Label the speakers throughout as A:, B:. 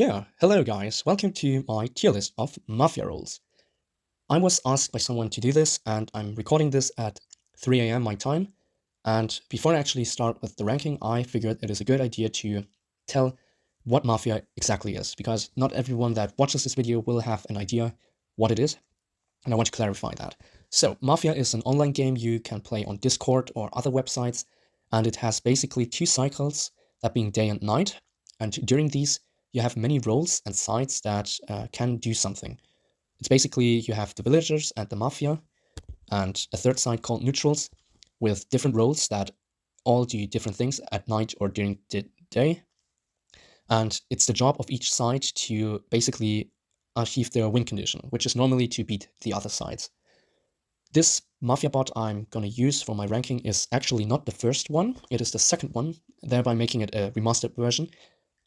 A: Yeah, hello guys, welcome to my tier list of Mafia roles. I was asked by someone to do this, and I'm recording this at 3 a.m. my time, and before I actually start with the ranking, I figured it is a good idea to tell what Mafia exactly is, because not everyone that watches this video will have an idea what it is, and I want to clarify that. So, Mafia is an online game you can play on Discord or other websites, and it has basically two cycles, that being day and night, and during these you have many roles and sides that can do something. It's basically you have the villagers and the mafia, and a third side called neutrals, with different roles that all do different things at night or during the day. And it's the job of each side to basically achieve their win condition, which is normally to beat the other sides. This Mafia bot I'm going to use for my ranking is actually not the first one, it is the second one, thereby making it a remastered version.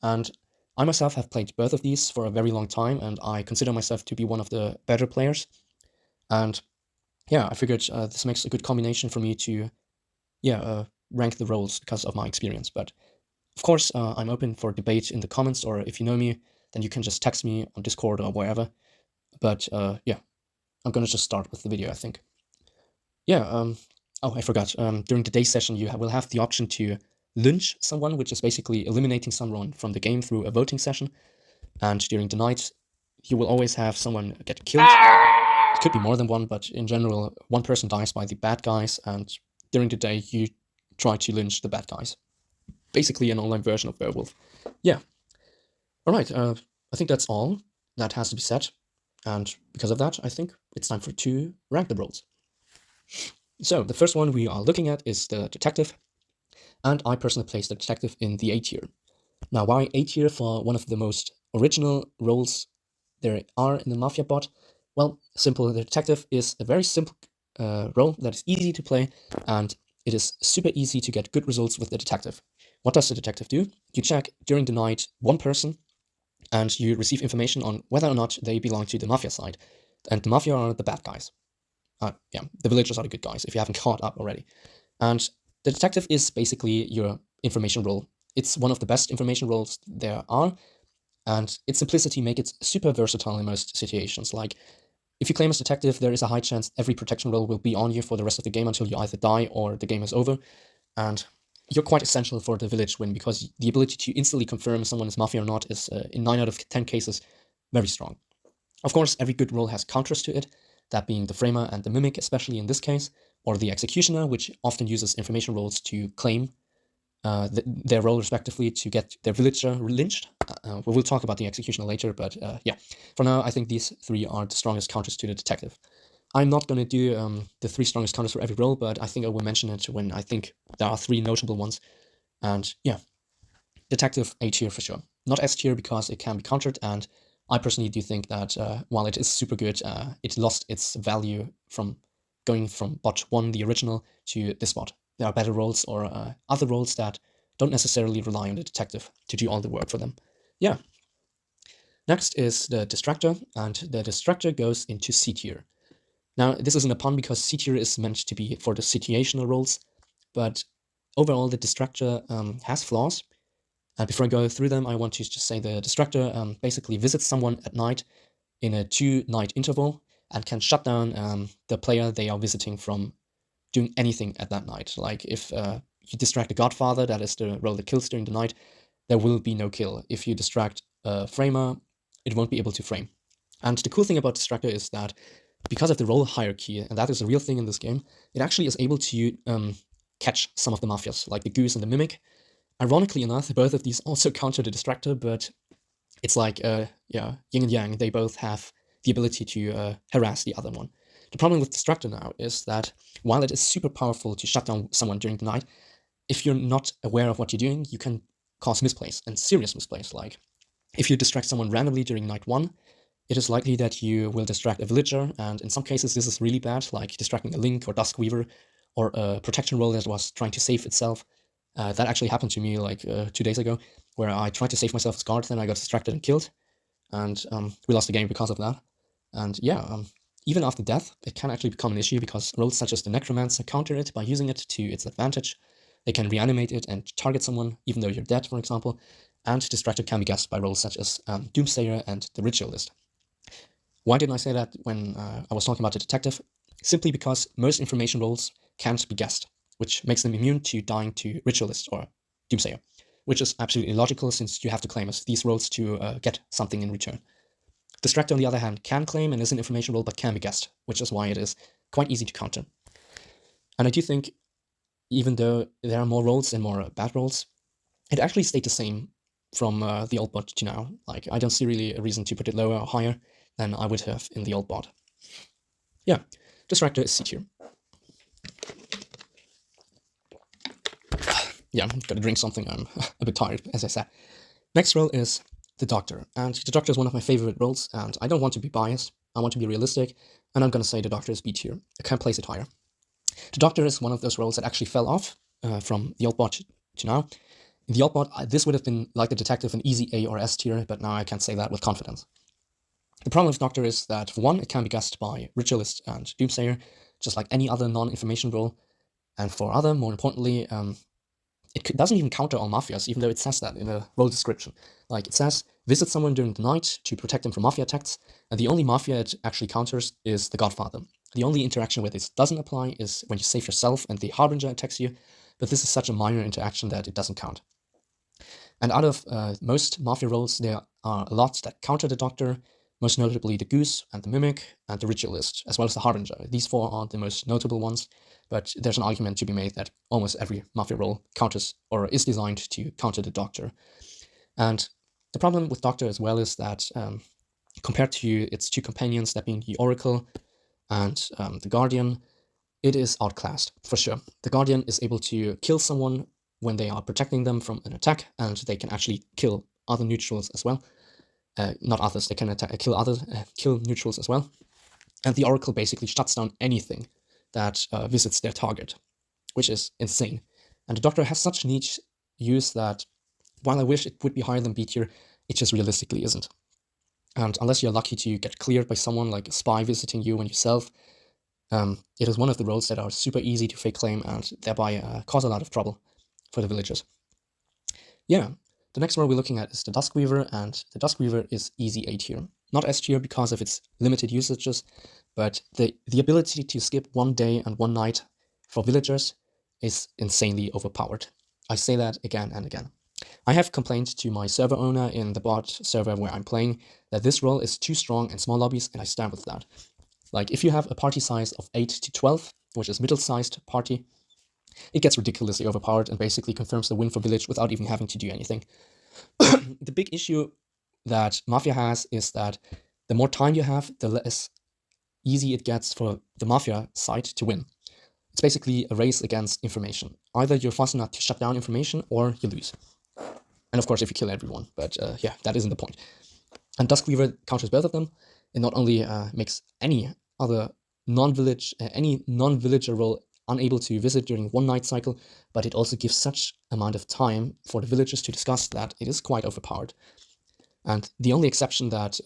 A: And I myself have played both of these for a very long time, and I consider myself to be one of the better players. And yeah, I figured this makes a good combination for me to rank the roles because of my experience. But of course, I'm open for debate in the comments, or if you know me, then you can just text me on Discord or wherever. But yeah, I'm gonna just start with the video, I think. Yeah, oh, I forgot. During the day session, you will have the option to lynch someone, which is basically eliminating someone from the game through a voting session. And during the night, you will always have someone get killed. It could be more than one, but in general, one person dies by the bad guys, and during the day, you try to lynch the bad guys. Basically an online version of Werewolf. Yeah. Alright, I think that's all that has to be said. And because of that, I think it's time to rank the roles. So, the first one we are looking at is the detective. And I personally place the detective in the A tier. Now, why A tier for one of the most original roles there are in the Mafia bot? Well, simple. The detective is a very simple role that is easy to play, and it is super easy to get good results with the detective. What does the detective do? You check during the night one person, and you receive information on whether or not they belong to the Mafia side. And the Mafia are the bad guys. Yeah, the villagers are the good guys, if you haven't caught up already. And the detective is basically your information role. It's one of the best information roles there are, and its simplicity makes it super versatile in most situations. Like, if you claim as detective, there is a high chance every protection roll will be on you for the rest of the game until you either die or the game is over. And you're quite essential for the village win, because the ability to instantly confirm someone is Mafia or not is, in 9 out of 10 cases, very strong. Of course, every good role has counters to it, that being the framer and the mimic, especially in this case, or the executioner, which often uses information roles to claim their role respectively to get their villager lynched. We will talk about the executioner later, but yeah, for now I think these three are the strongest counters to the detective. I'm not going to do the 3 strongest counters for every role, but I think I will mention it when I think there are 3 notable ones. And yeah, detective A tier for sure. Not S tier because it can be countered, and I personally do think that while it is super good, it lost its value from going from bot 1, the original, to this bot. There are better roles or other roles that don't necessarily rely on the detective to do all the work for them. Yeah. Next is the Distractor, and the Distractor goes into C tier. Now, this isn't a pun because C tier is meant to be for the situational roles, but overall the Distractor has flaws. Before I go through them, I want to just say the Distractor basically visits someone at night in a 2-night interval and can shut down the player they are visiting from doing anything at that night. Like, if you distract a Godfather, that is the role that kills during the night, there will be no kill. If you distract a framer, it won't be able to frame. And the cool thing about Distractor is that because of the role hierarchy, and that is a real thing in this game, it actually is able to catch some of the Mafias, like the Goose and the Mimic. Ironically enough, both of these also counter the Distractor, but it's like, yeah, yin and yang. They both have the ability to harass the other one. The problem with Distractor now is that while it is super powerful to shut down someone during the night, if you're not aware of what you're doing, you can cause misplays, and serious misplays. Like, if you distract someone randomly during night 1, it is likely that you will distract a villager, and in some cases this is really bad, like distracting a Link or Duskweaver, or a protection roll that was trying to save itself. That actually happened to me like 2 days ago, where I tried to save myself as guard, then I got distracted and killed, and we lost the game because of that. And yeah, even after death, it can actually become an issue because roles such as the Necromancer counter it by using it to its advantage. They can reanimate it and target someone even though you're dead, for example. and Distractor can be guessed by roles such as Doomsayer and the Ritualist. Why didn't I say that when I was talking about the detective? Simply because most information roles can't be guessed, which makes them immune to dying to Ritualist or Doomsayer, which is absolutely illogical since you have to claim as these roles to get something in return. Distractor, on the other hand, can claim and is an information role but can be guessed, which is why it is quite easy to counter. And I do think, even though there are more roles and more bad roles, it actually stayed the same from the old bot to now. Like, I don't see really a reason to put it lower or higher than I would have in the old bot. Yeah, Distractor is C tier. Yeah, gotta drink something, I'm a bit tired, as I said. Next role is the Doctor, and the Doctor is one of my favorite roles, and I don't want to be biased, I want to be realistic, and I'm gonna say the Doctor is B tier. I can't place it higher. The Doctor is one of those roles that actually fell off from the old bot to now. In the old bot, this would have been like the Detective, an easy A or S tier, but now I can't say that with confidence. The problem with Doctor is that, for one, it can be guessed by Ritualist and Doomsayer, just like any other non-information role, and for other, more importantly, it doesn't even counter all Mafias, even though it says that in a role description. Like, it says, visit someone during the night to protect them from Mafia attacks, and the only Mafia it actually counters is the Godfather. The only interaction where this doesn't apply is when you save yourself and the Harbinger attacks you, but this is such a minor interaction that it doesn't count. And out of most Mafia roles, there are a lot that counter the Doctor, most notably the Goose and the Mimic and the Ritualist, as well as the Harbinger. These four are the most notable ones, but there's an argument to be made that almost every Mafia role counters or is designed to counter the Doctor. And the problem with Doctor as well is that compared to its two companions, that being the Oracle and the Guardian, it is outclassed, for sure. The Guardian is able to kill someone when they are protecting them from an attack, and they can actually kill other neutrals as well. Not others, they can kill neutrals as well. And the Oracle basically shuts down anything that visits their target, which is insane. And the Doctor has such niche use that, while I wish it would be higher than B tier, it just realistically isn't. And unless you're lucky to get cleared by someone like a spy visiting you and yourself, it is one of the roles that are super easy to fake claim and thereby cause a lot of trouble for the villagers. Yeah, the next role we're looking at is the Duskweaver, and the Duskweaver is easy A tier. Not S tier because of its limited usages, but the ability to skip one day and one night for villagers is insanely overpowered. I say that again and again. I have complained to my server owner in the bot server where I'm playing that this role is too strong in small lobbies, and I stand with that. Like, if you have a party size of 8 to 12, which is middle-sized party, it gets ridiculously overpowered and basically confirms the win for village without even having to do anything. The big issue that Mafia has is that the more time you have, the less easy it gets for the Mafia side to win. It's basically a race against information. Either you're fast enough to shut down information or you lose. And of course, if you kill everyone, but yeah, that isn't the point. And Duskweaver counters both of them. It not only makes any non-villager role unable to visit during one night cycle, but it also gives such amount of time for the villagers to discuss that it is quite overpowered. And the only exception that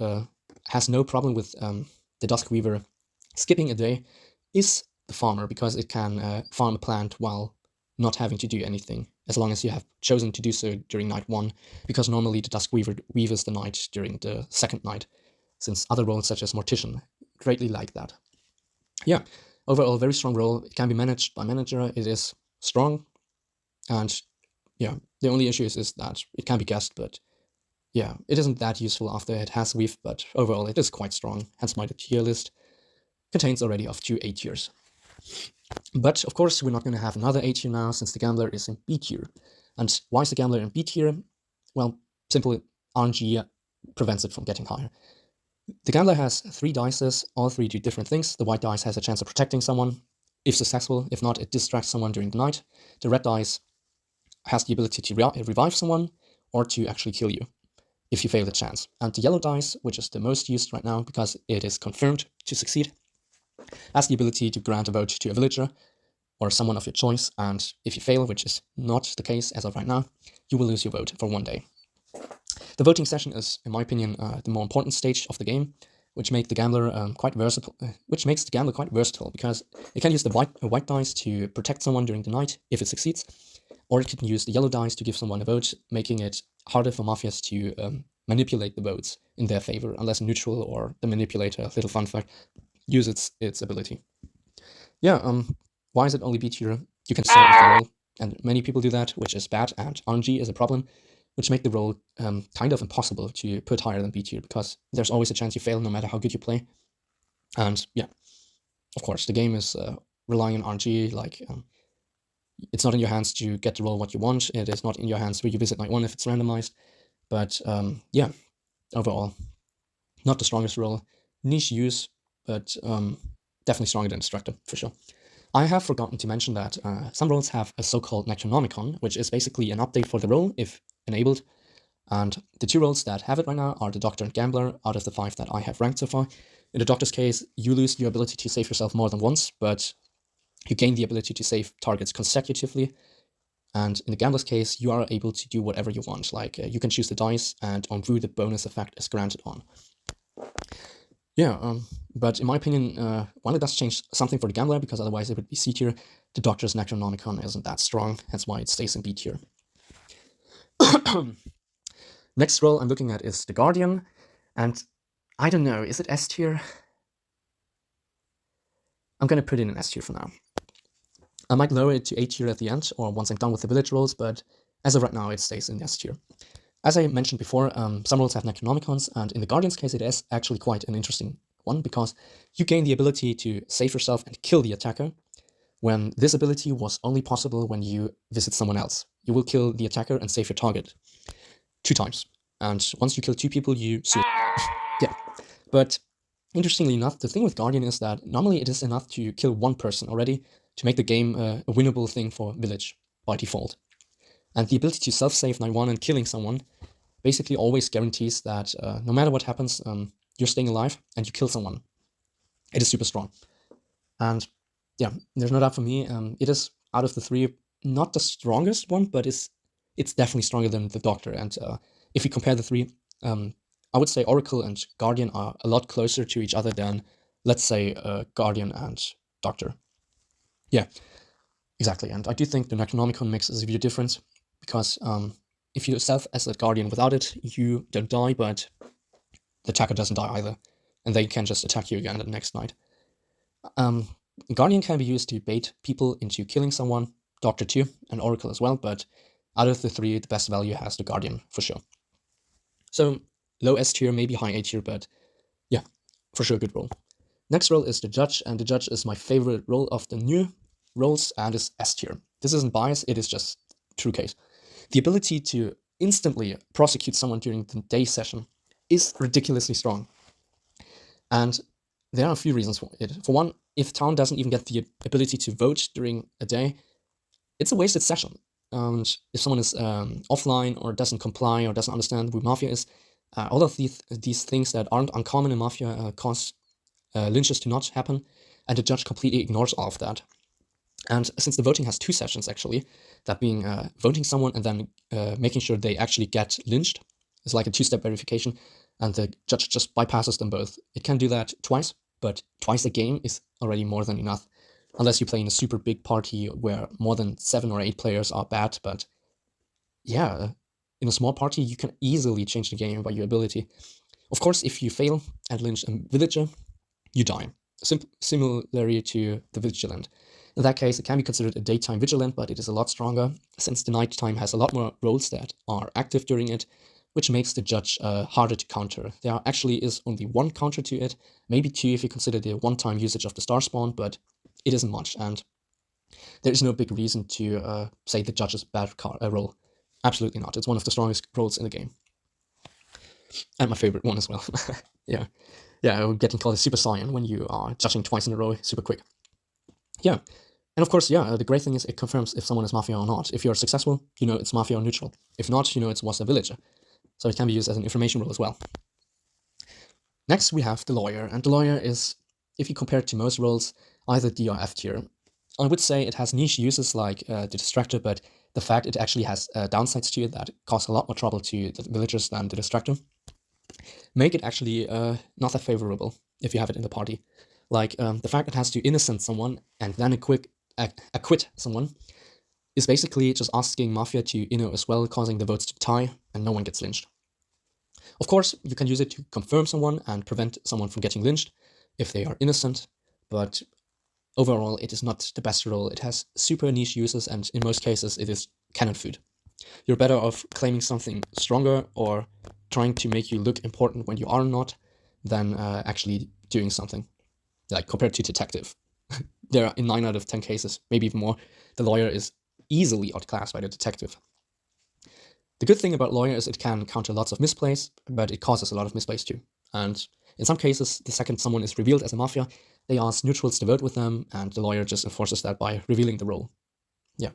A: has no problem with the Duskweaver skipping a day is the farmer, because it can farm a plant while not having to do anything, as long as you have chosen to do so during night 1, because normally the Duskweaver weaves the night during the second night, since other roles such as Mortician greatly like that. Yeah, overall very strong role. It can be managed by manager, it is strong, and yeah, the only issue is that it can be guessed, but yeah, it isn't that useful after it has weave, but overall it is quite strong, hence my tier list contains already of 2 A tiers. But of course we're not going to have another A tier now, since the Gambler is in B tier. And why is the Gambler in B tier? Well, simply RNG prevents it from getting higher. The Gambler has 3 dices, all 3 do different things. The white dice has a chance of protecting someone, if successful. If not, it distracts someone during the night. The red dice has the ability to revive someone, or to actually kill you, if you fail the chance. And the yellow dice, which is the most used right now because it is confirmed to succeed, has the ability to grant a vote to a villager, or someone of your choice, and if you fail, which is not the case as of right now, you will lose your vote for 1 day. The voting session is, in my opinion, the more important stage of the game, which makes the Gambler quite versatile. Because it can use the white dice to protect someone during the night if it succeeds, or it can use the yellow dice to give someone a vote, making it harder for mafias to manipulate the votes in their favor, unless neutral or the manipulator, little fun fact, uses its ability. Yeah, why is it only B tier? You can start with the roll, and many people do that, which is bad, and RNG is a problem, which make the roll kind of impossible to put higher than B tier, because there's always a chance you fail no matter how good you play. And yeah, of course, the game is relying on RNG, like it's not in your hands to get to roll what you want. It is not in your hands to revisit night 1 if it's randomized. But yeah, overall, not the strongest roll. Niche use, but definitely stronger than Distractor, for sure. I have forgotten to mention that some rolls have a so-called Necronomicon, which is basically an update for the roll, if enabled. And the 2 rolls that have it right now are the Doctor and Gambler, out of the 5 that I have ranked so far. In the Doctor's case, you lose your ability to save yourself more than once, but you gain the ability to save targets consecutively. And in the Gambler's case, you are able to do whatever you want. Like, you can choose the dice, and on Brew, the bonus effect is granted on. Yeah, but in my opinion, while it does change something for the Gambler, because otherwise it would be C tier, the Doctor's Necronomicon isn't that strong, hence why it stays in B tier. Next roll I'm looking at is the Guardian, and I don't know, is it S tier? I'm gonna put it in S tier for now. I might lower it to A tier at the end, or once I'm done with the village rolls, but as of right now, it stays in S tier. As I mentioned before, some rolls have Necronomicons, and in the Guardian's case, it is actually quite an interesting one, because you gain the ability to save yourself and kill the attacker, when this ability was only possible when you visit someone else. You will kill the attacker and save your target 2 times. And once you kill 2 people, you yeah. But interestingly enough, the thing with Guardian is that normally it is enough to kill 1 person already to make the game a winnable thing for Village by default. And the ability to self-save night 1 and killing someone basically always guarantees that no matter what happens, you're staying alive and you kill someone. It is super strong. And yeah, there's no doubt for me, it is, out of the 3, not the strongest one, but it's definitely stronger than the Doctor. And if we compare the 3, I would say Oracle and Guardian are a lot closer to each other than, let's say, Guardian and Doctor. Yeah, exactly. And I do think the Necronomicon makes a severe difference, because if you self as a Guardian without it, you don't die, but the attacker doesn't die either, and they can just attack you again the next night. Guardian can be used to bait people into killing someone, Doctor too, and Oracle as well, but out of the 3, the best value has the Guardian, for sure. So, low S tier, maybe high A tier, but yeah, for sure good roll. Next roll is the Judge, and the Judge is my favorite roll of the new rolls, and is S tier. This isn't bias, it is just true case. The ability to instantly prosecute someone during the day session is ridiculously strong. And there are a few reasons for it. For one, if Town doesn't even get the ability to vote during a day, it's a wasted session. And if someone is offline or doesn't comply or doesn't understand who Mafia is, all of these things that aren't uncommon in Mafia cause lynches to not happen, and the Judge completely ignores all of that. And since the voting has 2 sessions, actually, that being voting someone and then making sure they actually get lynched, it's like a 2-step verification, and the Judge just bypasses them both. It can do that twice, but twice a game is already more than enough, unless you play in a super big party where more than 7 or 8 players are bad. But yeah, in a small party, you can easily change the game by your ability. Of course, if you fail at lynch a villager, you die, similarly to the Vigilant. In that case, it can be considered a daytime Vigilant, but it is a lot stronger, since the nighttime has a lot more roles that are active during it, which makes the Judge harder to counter. There actually is only 1 counter to it, maybe 2 if you consider the one-time usage of the Starspawn, but it isn't much, and there is no big reason to say the Judge is a bad role. Absolutely not. It's one of the strongest roles in the game. And my favorite one as well. Yeah, getting called a Super Saiyan when you are judging twice in a row super quick. Yeah, and of course, yeah, the great thing is it confirms if someone is Mafia or not. If you're successful, you know it's Mafia or neutral. If not, you know it was a villager. So it can be used as an information role as well. Next, we have the Lawyer, and the Lawyer is, if you compare it to most roles, either D or F tier. I would say it has niche uses like the Distractor, but the fact it actually has downsides to it that cause a lot more trouble to the villagers than the Distractor make it actually not that favorable if you have it in the party. Like the fact it has to innocent someone and then acquit someone is basically just asking Mafia to as well, causing the votes to tie, and no one gets lynched. Of course, you can use it to confirm someone and prevent someone from getting lynched if they are innocent, but overall, it is not the best role. It has super niche uses, and in most cases, it is cannon food. You're better off claiming something stronger or trying to make you look important when you are not than actually doing something, like compared to detective. There are, in 9 out of 10 cases, maybe even more, the lawyer is easily outclassed by the detective. The good thing about lawyer is it can counter lots of misplays, but it causes a lot of misplays too. And in some cases, the second someone is revealed as a Mafia, they ask neutrals to vote with them, and the lawyer just enforces that by revealing the role. Yeah.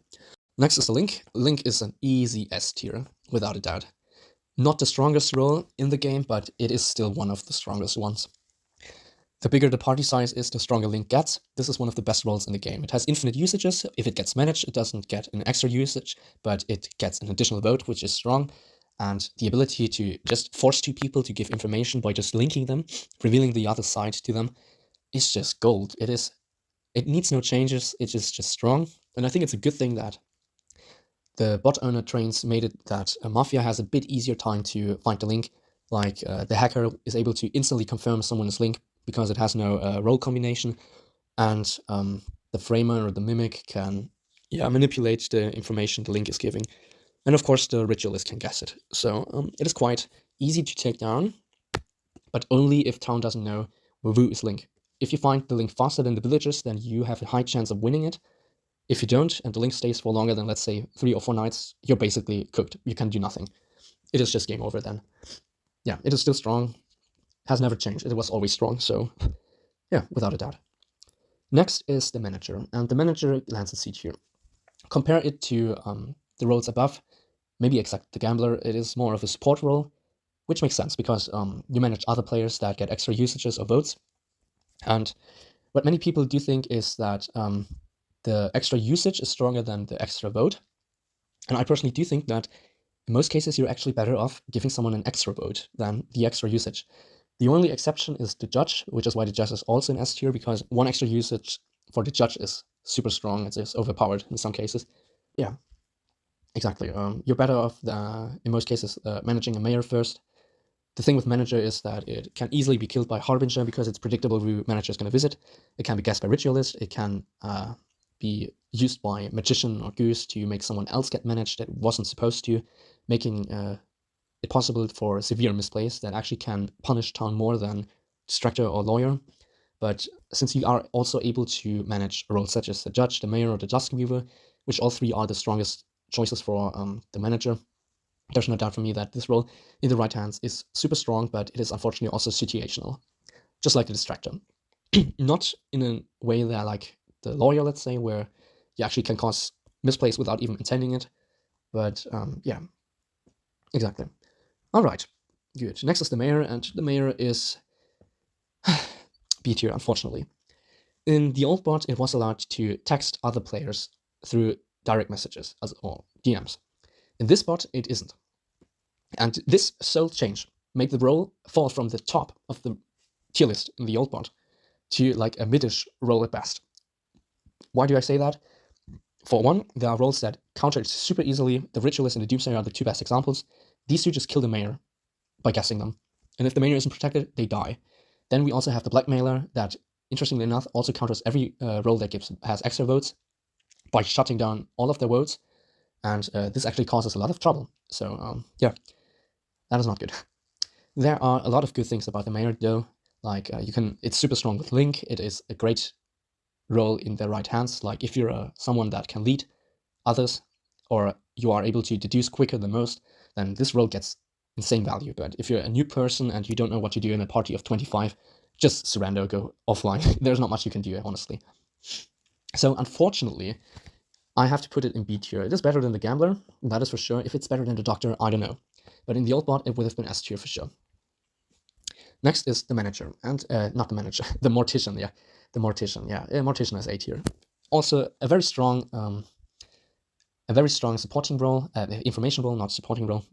A: Next is the Link. Link is an easy S tier, without a doubt. Not the strongest role in the game, but it is still one of the strongest ones. The bigger the party size is, the stronger Link gets. This is one of the best roles in the game. It has infinite usages. If it gets managed, it doesn't get an extra usage, but it gets an additional vote, which is strong. And the ability to just force two people to give information by just linking them, revealing the other side to them, is just gold. It needs no changes. It is just strong. And I think it's a good thing that the bot owner trains made it that a Mafia has a bit easier time to find the link. Like the hacker is able to instantly confirm someone's link because it has no role combination, and the framer or the mimic can manipulate the information the link is giving. And of course, the Ritualist can guess it. So it is quite easy to take down, but only if Town doesn't know who is link. If you find the link faster than the villagers, then you have a high chance of winning it. If you don't, and the link stays for longer than, let's say, 3 or 4 nights, you're basically cooked. You can do nothing. It is just game over then. Yeah, it is still strong. Has never changed. It was always strong, so yeah, without a doubt. Next is the Manager, and the Manager lands a C tier. Compare it to the roles above, maybe except the Gambler, it is more of a support role, which makes sense because you manage other players that get extra usages of votes. And what many people do think is that the extra usage is stronger than the extra vote. And I personally do think that in most cases, you're actually better off giving someone an extra vote than the extra usage. The only exception is the Judge, which is why the Judge is also an S tier, because one extra usage for the Judge is super strong. It's just overpowered in some cases. Yeah, exactly. You're better off, in most cases, managing a mayor first. The thing with Manager is that it can easily be killed by Harbinger because it's predictable who Manager is going to visit. It can be guessed by Ritualist. It can be used by Magician or Goose to make someone else get managed that wasn't supposed to, making it possible for severe misplays that actually can punish Town more than Distractor or Lawyer. But since you are also able to manage roles such as the Judge, the Mayor, or the Duskweaver, which all three are the strongest choices for the Manager, there's no doubt for me that this role in the right hands is super strong, but it is unfortunately also situational, just like the Distractor. Not in a way that like the Lawyer, let's say, where you actually can cause misplays without even intending it, but yeah, exactly. All right, good. Next is the Mayor, and the Mayor is B tier, unfortunately. In the old bot, it was allowed to text other players through direct messages or DMs. In this bot, it isn't. And this sole change made the role fall from the top of the tier list in the old bot to like a midish role at best. Why do I say that? For one, there are roles that counter it super easily. The Ritualist and the Doomsayer are the two best examples. These two just kill the Mayor by guessing them. And if the Mayor isn't protected, they die. Then we also have the Blackmailer that, interestingly enough, also counters every role that has extra votes by shutting down all of their votes. And this actually causes a lot of trouble. So yeah, that is not good. There are a lot of good things about the Mayor though. Like it's super strong with Link. It is a great role in the right hands. Like if you're someone that can lead others, or you are able to deduce quicker than most, then this role gets insane value. But if you're a new person and you don't know what to do in a party of 25, just surrender, go offline. There's not much you can do, honestly. So unfortunately, I have to put it in B tier. It is better than the Gambler, that is for sure. If it's better than the Doctor, I don't know. But in the old bot, it would have been S tier for sure. Next is the Manager, and not the Manager, the Mortician, yeah. The Mortician, yeah. Mortician is A tier. Also, a very strong supporting role, information role, not supporting role,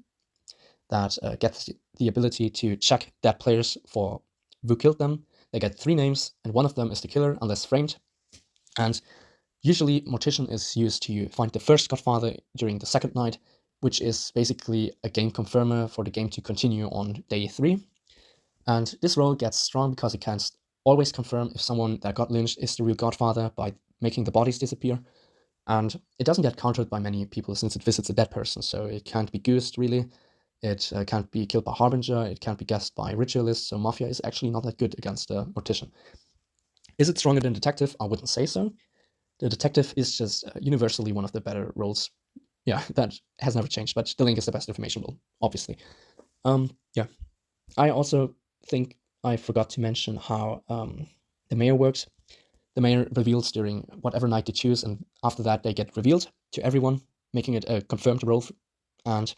A: that gets the ability to check dead players for who killed them. They get 3 names, and one of them is the killer, unless framed. And Usually, Mortician is used to find the first Godfather during the second night, which is basically a game confirmer for the game to continue on day 3. And this role gets strong because it can always confirm if someone that got lynched is the real Godfather by making the bodies disappear. And it doesn't get countered by many people since it visits a dead person, so it can't be Goose, really. It can't be killed by Harbinger, it can't be guessed by Ritualist, so Mafia is actually not that good against Mortician. Is it stronger than Detective? I wouldn't say so. The Detective is just universally one of the better roles. Yeah, that has never changed, but the Link is the best information role, obviously. Yeah. I also think I forgot to mention how the Mayor works. The Mayor reveals during whatever night they choose, and after that they get revealed to everyone, making it a confirmed role, and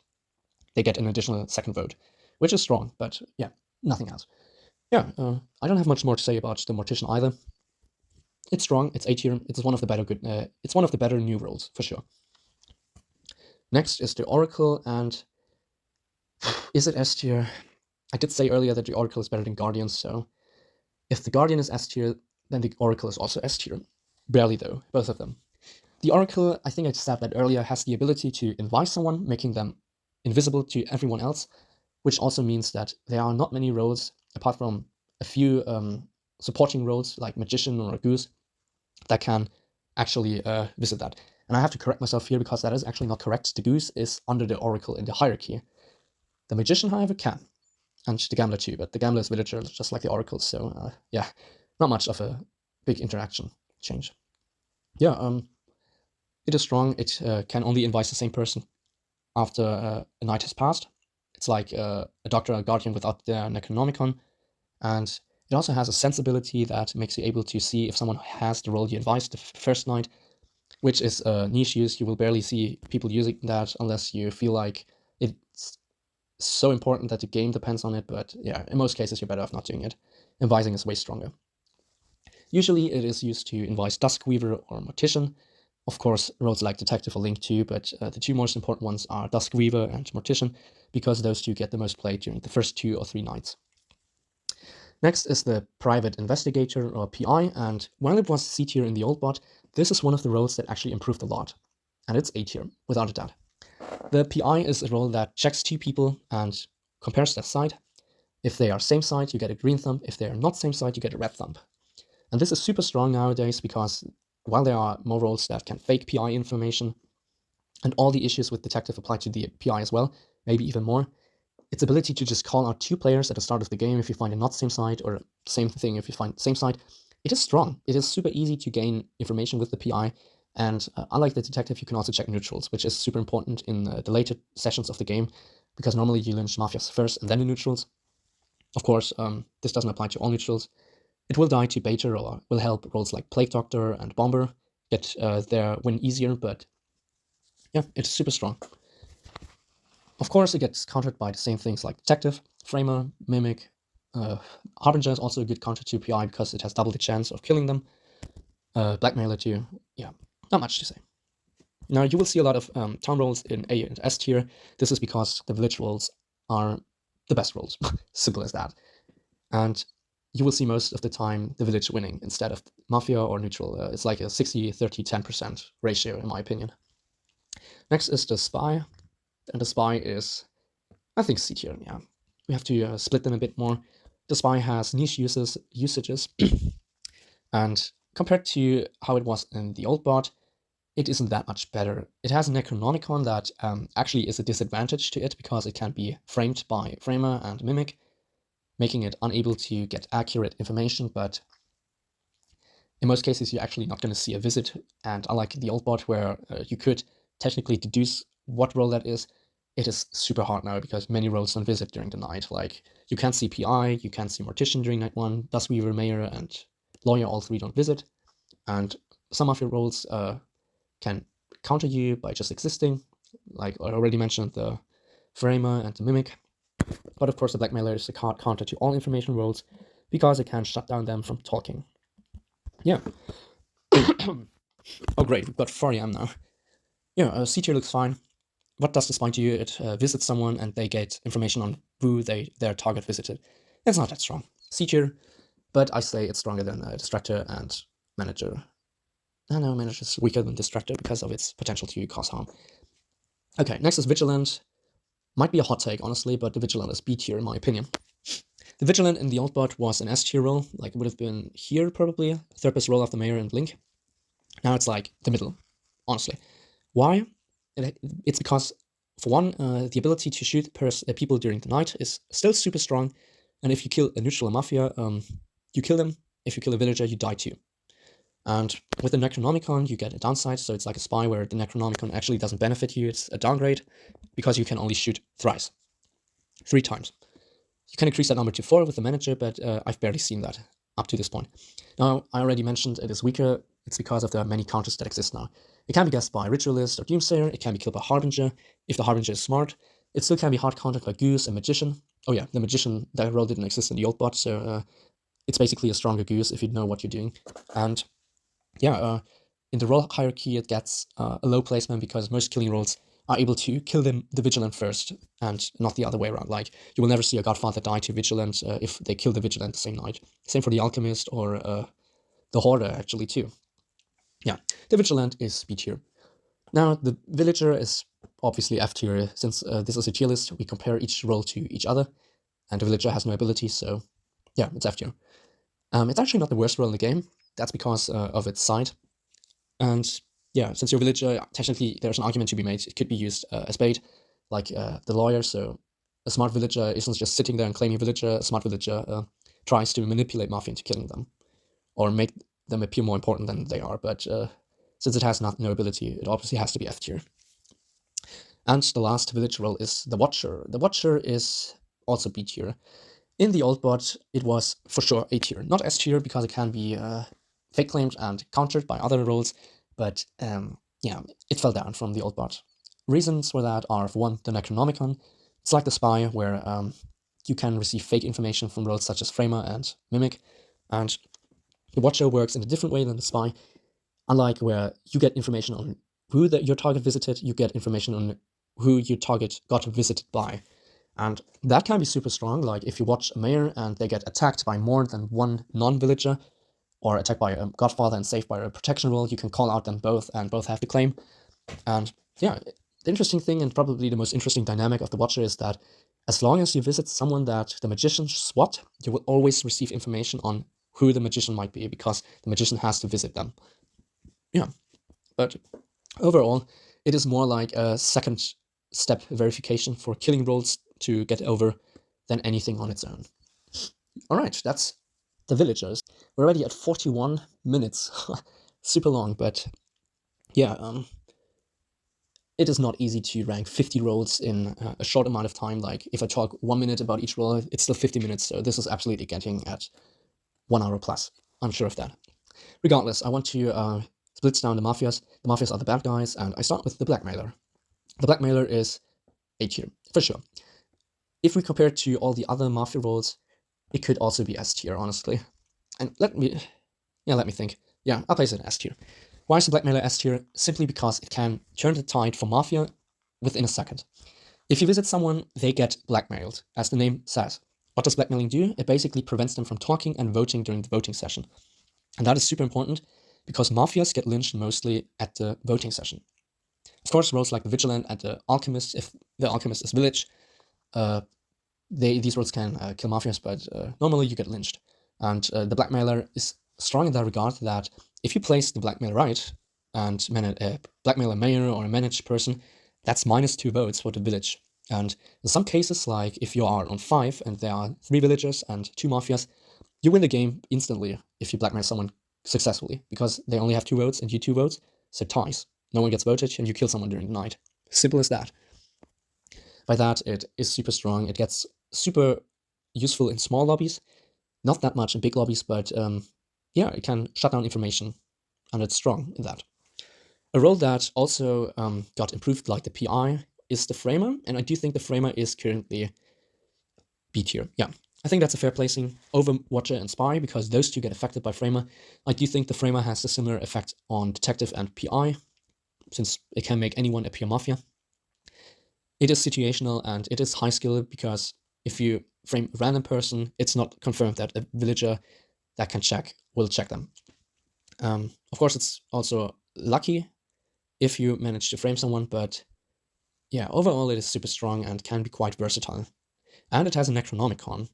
A: they get an additional second vote, which is strong, but yeah, nothing else. Yeah, I don't have much more to say about the Mortician either. It's strong, it's A tier, it's one of the better it's one of the better new roles, for sure. Next is the Oracle, and is it S tier? I did say earlier that the Oracle is better than Guardian, so if the Guardian is S tier, then the Oracle is also S tier. Barely though, both of them. The Oracle, I think I said that earlier, has the ability to invite someone, making them invisible to everyone else, which also means that there are not many roles, apart from a few supporting roles like Magician or Goose, that can actually visit that. And I have to correct myself here because that is actually not correct. The Goose is under the Oracle in the hierarchy. The Magician, however, can, and the Gambler too, but the Gambler is villager, just like the Oracle, so yeah, not much of a big interaction change. Yeah, it is strong. It can only invite the same person after a night has passed. It's like a Doctor or a Guardian without their Necronomicon, and it also has a sensibility that makes you able to see if someone has the role you advised the first night, which is a niche use. You will barely see people using that unless you feel like it's so important that the game depends on it, but yeah, in most cases you're better off not doing it. Advising is way stronger. Usually it is used to advise Duskweaver or Mortician. Of course, roles like Detective or Link too, but the two most important ones are Duskweaver and Mortician, because those two get the most play during the first 2 or 3 nights. Next is the Private Investigator, or PI, and while it was C tier in the old bot, this is one of the roles that actually improved a lot, and it's A tier, without a doubt. The PI is a role that checks 2 people and compares their side. If they are same side, you get a green thumb. If they are not same side, you get a red thumb. And this is super strong nowadays because while there are more roles that can fake PI information, and all the issues with Detective apply to the PI as well, maybe even more, its ability to just call out 2 players at the start of the game if you find a not same side, or same thing if you find same side, it is strong. It is super easy to gain information with the PI, and unlike the Detective, you can also check neutrals, which is super important in the later sessions of the game, because normally you lynch Mafias first and then the neutrals. Of course, this doesn't apply to all neutrals. It will die to Baiter or will help roles like Plague Doctor and Bomber get their win easier, but yeah, it's super strong. Of course, it gets countered by the same things like Detective, Framer, Mimic. Harbinger is also a good counter to PI because it has double the chance of killing them. Blackmailer too. Yeah, not much to say. Now, you will see a lot of town roles in A and S tier. This is because the village roles are the best roles. Simple as that. And you will see most of the time the village winning instead of Mafia or neutral. It's like a 60, 30, 10% ratio, in my opinion. Next is the Spy. And the Spy is, I think, C tier, yeah. We have to split them a bit more. The Spy has niche usages, and compared to how it was in the old bot, it isn't that much better. It has a Necronomicon that actually is a disadvantage to it because it can be framed by Framer and Mimic, making it unable to get accurate information, but in most cases you're actually not going to see a visit, and unlike the old bot where you could technically deduce what role that is, it is super hard now because many roles don't visit during the night. Like, you can't see PI, you can't see Mortician during night 1, Duskweaver, Mayor, and Lawyer, all 3 don't visit, and some of your roles can counter you by just existing, like I already mentioned the Framer and the Mimic, but of course the Blackmailer is a counter to all information roles because it can shut down them from talking. Yeah. Oh great, we've got 4am now. Yeah, C tier looks fine. What does the Spy do? It visits someone and they get information on who their target visited. It's not that strong. C tier, but I say it's stronger than Distractor and Manager. And now Manager is weaker than Distractor because of its potential to cause harm. Okay, next is Vigilant. Might be a hot take, honestly, but the Vigilant is B tier in my opinion. The Vigilant in the old bot was an S tier role, like it would have been here probably, third best role after Mayor and Link. Now it's like the middle, honestly. Why? It's because, for one, the ability to shoot people during the night is still super strong, and if you kill a neutral or Mafia, you kill them. If you kill a villager, you die too. And with the Necronomicon, you get a downside, so it's like a spy where the Necronomicon actually doesn't benefit you, it's a downgrade, because you can only shoot thrice. 3 times. You can increase that number to 4 with the Manager, but I've barely seen that up to this point. Now, I already mentioned it is weaker, it's because of the many counters that exist now. It can be guessed by Ritualist or Doomsayer, it can be killed by Harbinger. If the Harbinger is smart, it still can be hard countered by Goose and Magician. Oh yeah, the Magician, that role didn't exist in the old bot, so it's basically a stronger Goose if you know what you're doing. And yeah, in the role hierarchy, it gets a low placement because most killing roles are able to kill the Vigilant first and not the other way around. Like, you will never see a Godfather die to Vigilant if they kill the Vigilant the same night. Same for the Alchemist or the Hoarder, actually, too. Yeah, the Vigilant is B tier. Now, the Villager is obviously F tier. Since this is a tier list, we compare each role to each other, and the Villager has no ability, so yeah, it's F tier. It's actually not the worst role in the game. That's because of its side. And yeah, since your Villager, technically there's an argument to be made. It could be used as bait, like the lawyer. So a smart Villager isn't just sitting there and claiming Villager. A smart Villager tries to manipulate Mafia into killing them, or make them appear more important than they are. But since it has no ability, it obviously has to be F tier. And the last village role is the Watcher. The Watcher is also B tier. In the old bot, it was for sure A tier. Not S tier because it can be fake claimed and countered by other roles, but yeah, it fell down from the old bot. Reasons for that are, for one, the Necronomicon. It's like the spy, where you can receive fake information from roles such as Framer and Mimic, and the Watcher works in a different way than the spy. Unlike where you get information on who your target visited, you get information on who your target got visited by. And that can be super strong, like if you watch a mayor and they get attacked by more than one non-villager, or attacked by a Godfather and saved by a protection role, you can call out them both, and both have to claim. And yeah, the interesting thing, and probably the most interesting dynamic of the Watcher, is that as long as you visit someone that the Magician swat, you will always receive information on who the Magician might be, because the Magician has to visit them. Yeah, but overall, it is more like a second step verification for killing roles to get over than anything on its own. Alright, that's the villagers. We're already at 41 minutes. Super long, but yeah, it is not easy to rank 50 roles in a short amount of time. Like, if I talk 1 minute about each role, it's still 50 minutes, so this is absolutely getting at 1 hour plus. I'm sure of that. Regardless, I want to split down the Mafias. The Mafias are the bad guys, and I start with the Blackmailer. The Blackmailer is A tier, for sure. If we compare it to all the other Mafia roles, it could also be S tier, honestly. And let me think. Yeah, I'll place it in S tier. Why is the Blackmailer S tier? Simply because it can turn the tide for Mafia within a second. If you visit someone, they get blackmailed, as the name says. What does blackmailing do? It basically prevents them from talking and voting during the voting session. And that is super important, because Mafias get lynched mostly at the voting session. Of course, roles like the Vigilante and the Alchemist, if the Alchemist is village, these roles can kill Mafias, but normally you get lynched. And the Blackmailer is strong in that regard, that if you place the Blackmailer right, and Blackmailer mayor or a managed person, that's -2 votes for the village. And in some cases, like if you are on 5 and there are 3 villagers and 2 Mafias, you win the game instantly if you blackmail someone successfully, because they only have 2 votes and you 2 votes, so ties. No one gets voted and you kill someone during the night. Simple as that. By that, it is super strong. It gets super useful in small lobbies, not that much in big lobbies, but yeah, it can shut down information, and it's strong in that. A role that also got improved, like the PI, is the Framer, and I do think the Framer is currently B tier. Yeah, I think that's a fair placing over Watcher and Spy, because those two get affected by Framer. I do think the Framer has a similar effect on Detective and PI, since it can make anyone appear Mafia. It is situational, and it is high skill, because if you frame a random person, it's not confirmed that a villager that can check will check them. Of course, it's also lucky if you manage to frame someone, but yeah, overall it is super strong and can be quite versatile. And it has a Necronomicon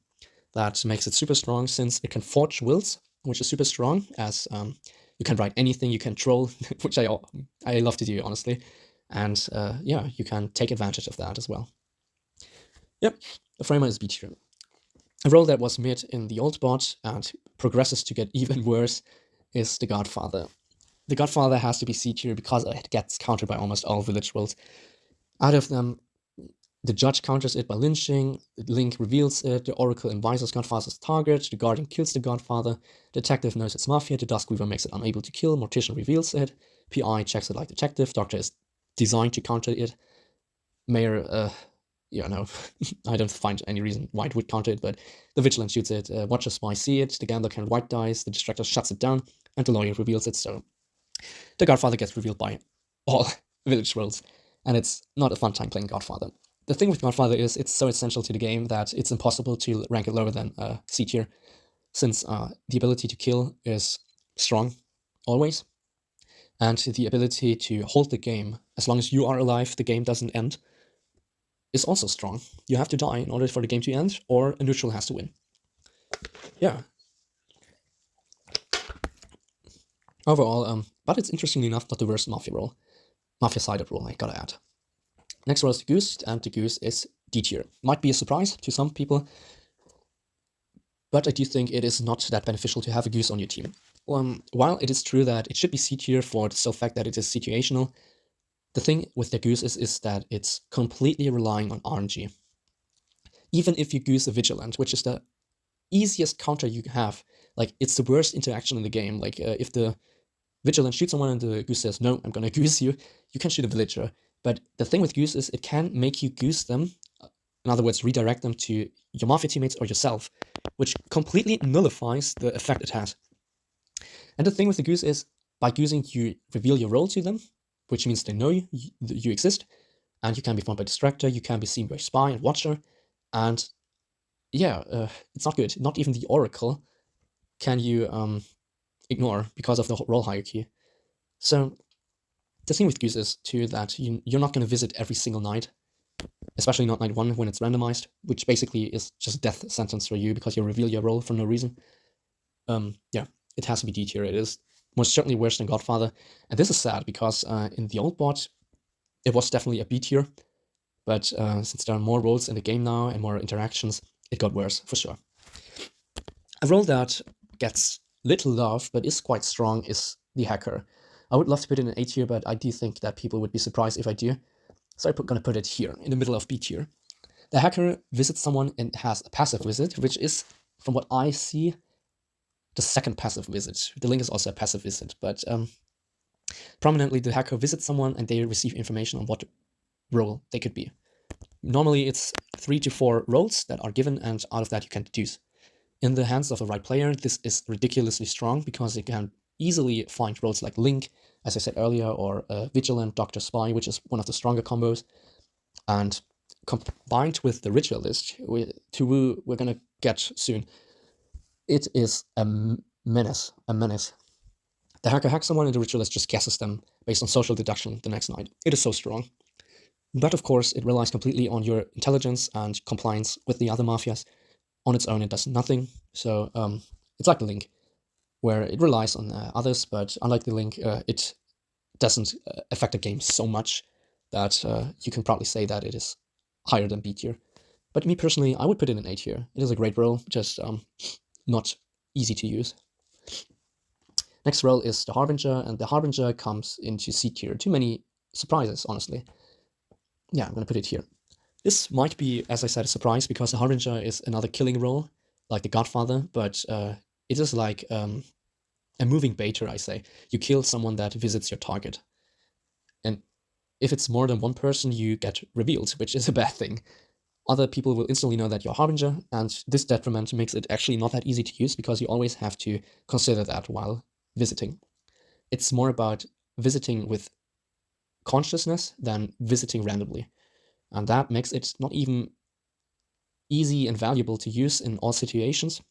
A: that makes it super strong since it can forge wills, which is super strong, as you can write anything, you can troll, which I love to do, honestly. And yeah, you can take advantage of that as well. Yep, the framer is B tier. A role that was mid in the old bot and progresses to get even worse is the Godfather. The Godfather has to be C tier because it gets countered by almost all village roles. Out of them, the judge counters it by lynching, the link reveals it, the oracle advises Godfather's target, the guardian kills the Godfather, detective knows it's Mafia, the Duskweaver makes it unable to kill, Mortician reveals it, PI checks it like detective, doctor is designed to counter it, Mayor, no, I don't find any reason why it would counter it, but the Vigilant shoots it, Watcher Spy see it, the Gambler can white dice, the Distractor shuts it down, and the Lawyer reveals it, so the Godfather gets revealed by all village roles, and it's not a fun time playing Godfather. The thing with Godfather is it's so essential to the game that it's impossible to rank it lower than C tier, since the ability to kill is strong, always, and the ability to hold the game, as long as you are alive, the game doesn't end, is also strong. You have to die in order for the game to end, or a neutral has to win. Yeah. Overall, but it's interestingly enough not the worst Mafia role. Mafia-sided role, I gotta add. Next role is the Goose, and the Goose is D tier. Might be a surprise to some people, but I do think it is not that beneficial to have a Goose on your team. While it is true that it should be C tier for the sole fact that it is situational, the thing with the Goose is that it's completely relying on RNG. Even if you Goose a Vigilant, which is the easiest counter you have, like it's the worst interaction in the game. Like if the Vigilant shoots someone and the Goose says, no, I'm gonna Goose you, you can shoot a villager. But the thing with Goose is it can make you Goose them, in other words, redirect them to your Mafia teammates or yourself, which completely nullifies the effect it has. And the thing with the Goose is, by Goosing, you reveal your role to them, which means they know you exist, and you can be found by Distractor, you can be seen by Spy and Watcher, and yeah, it's not good. Not even the Oracle can you ignore because of the role hierarchy. So the thing with Goose is, too, that you're not going to visit every single night, especially not night 1 when it's randomized, which basically is just a death sentence for you because you reveal your role for no reason. Yeah, it has to be D tier. It is most certainly worse than Godfather. And this is sad because in the old bot, it was definitely a B tier. But since there are more roles in the game now and more interactions, it got worse, for sure. A role that gets little love, but is quite strong, is the Hacker. I would love to put it in A tier, but I do think that people would be surprised if I do. So I'm going to put it here, in the middle of B tier. The Hacker visits someone and has a passive visit, which is, from what I see, the second passive visit. The Link is also a passive visit, but prominently the Hacker visits someone and they receive information on what role they could be. Normally it's 3 to 4 roles that are given, and out of that you can deduce. In the hands of a right player, this is ridiculously strong because it can easily find roles like Link, as I said earlier, or Vigilant, Doctor, Spy, which is one of the stronger combos. And combined with the Ritualist, who we're gonna get soon, it is a menace. The Hacker hacks someone and the Ritualist just guesses them based on social deduction the next night. It is so strong. But of course, it relies completely on your intelligence and compliance with the other Mafias. On its own, it does nothing. So it's like the Link, where it relies on others, but unlike the Link, it doesn't affect the game so much that you can probably say that it is higher than B tier. But me personally, I would put it in A tier. It is a great role, just not easy to use. Next role is the Harbinger, and the Harbinger comes into C tier. Too many surprises, honestly. Yeah, I'm going to put it here. This might be, as I said, a surprise because the Harbinger is another killing role, like the Godfather, but it is like a moving baiter, I say. You kill someone that visits your target. And if it's more than one person, you get revealed, which is a bad thing. Other people will instantly know that you're Harbinger, and this detriment makes it actually not that easy to use because you always have to consider that while visiting. It's more about visiting with consciousness than visiting randomly. And that makes it not even easy and valuable to use in all situations.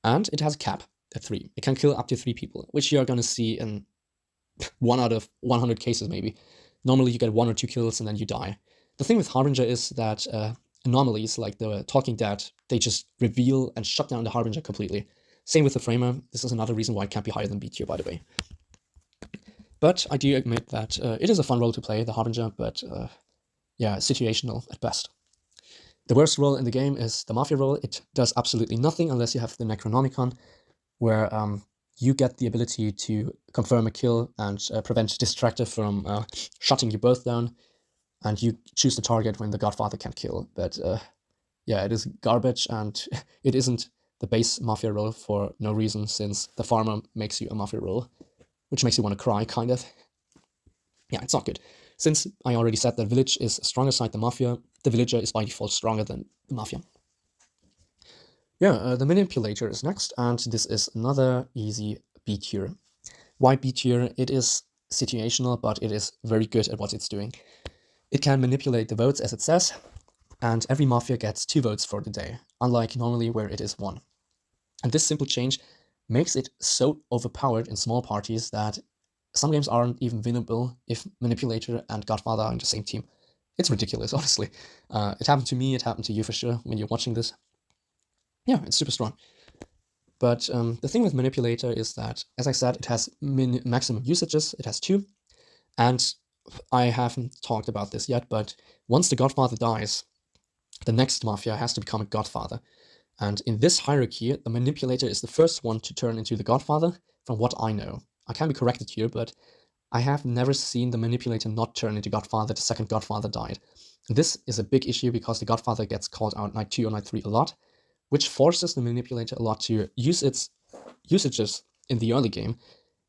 A: And it has a cap. at 3. It can kill up to 3 people, which you're gonna see in 1 out of 100 cases maybe. Normally you get 1 or 2 kills and then you die. The thing with Harbinger is that anomalies like the Talking Dead, they just reveal and shut down the Harbinger completely. Same with the Framer. This is another reason why it can't be higher than B tier, by the way. But I do admit that it is a fun role to play, the Harbinger, but yeah, situational at best. The worst role in the game is the Mafia role. It does absolutely nothing unless you have the Necronomicon, where you get the ability to confirm a kill and prevent Distractor from shutting you both down, and you choose the target when the Godfather can kill. But yeah, it is garbage, and it isn't the base Mafia role for no reason, since the Farmer makes you a Mafia role, which makes you want to cry, kind of. Yeah, it's not good. Since I already said that Village is a stronger side than Mafia, the Villager is by default stronger than the Mafia. Yeah, the Manipulator is next, and this is another easy B tier. Why B tier? It is situational, but it is very good at what it's doing. It can manipulate the votes, as it says, and every Mafia gets 2 votes for the day, unlike normally where it is 1. And this simple change makes it so overpowered in small parties that some games aren't even winnable if Manipulator and Godfather are on the same team. It's ridiculous, honestly. It happened to me, it happened to you for sure when you're watching this. Yeah, it's super strong. But the thing with Manipulator is that, as I said, it has maximum usages, it has 2. And I haven't talked about this yet, but once the Godfather dies, the next Mafia has to become a Godfather. And in this hierarchy, the Manipulator is the first one to turn into the Godfather, from what I know. I can be corrected here, but I have never seen the Manipulator not turn into Godfather the second Godfather died. And this is a big issue because the Godfather gets called out night 2 or night 3 a lot, which forces the Manipulator a lot to use its usages in the early game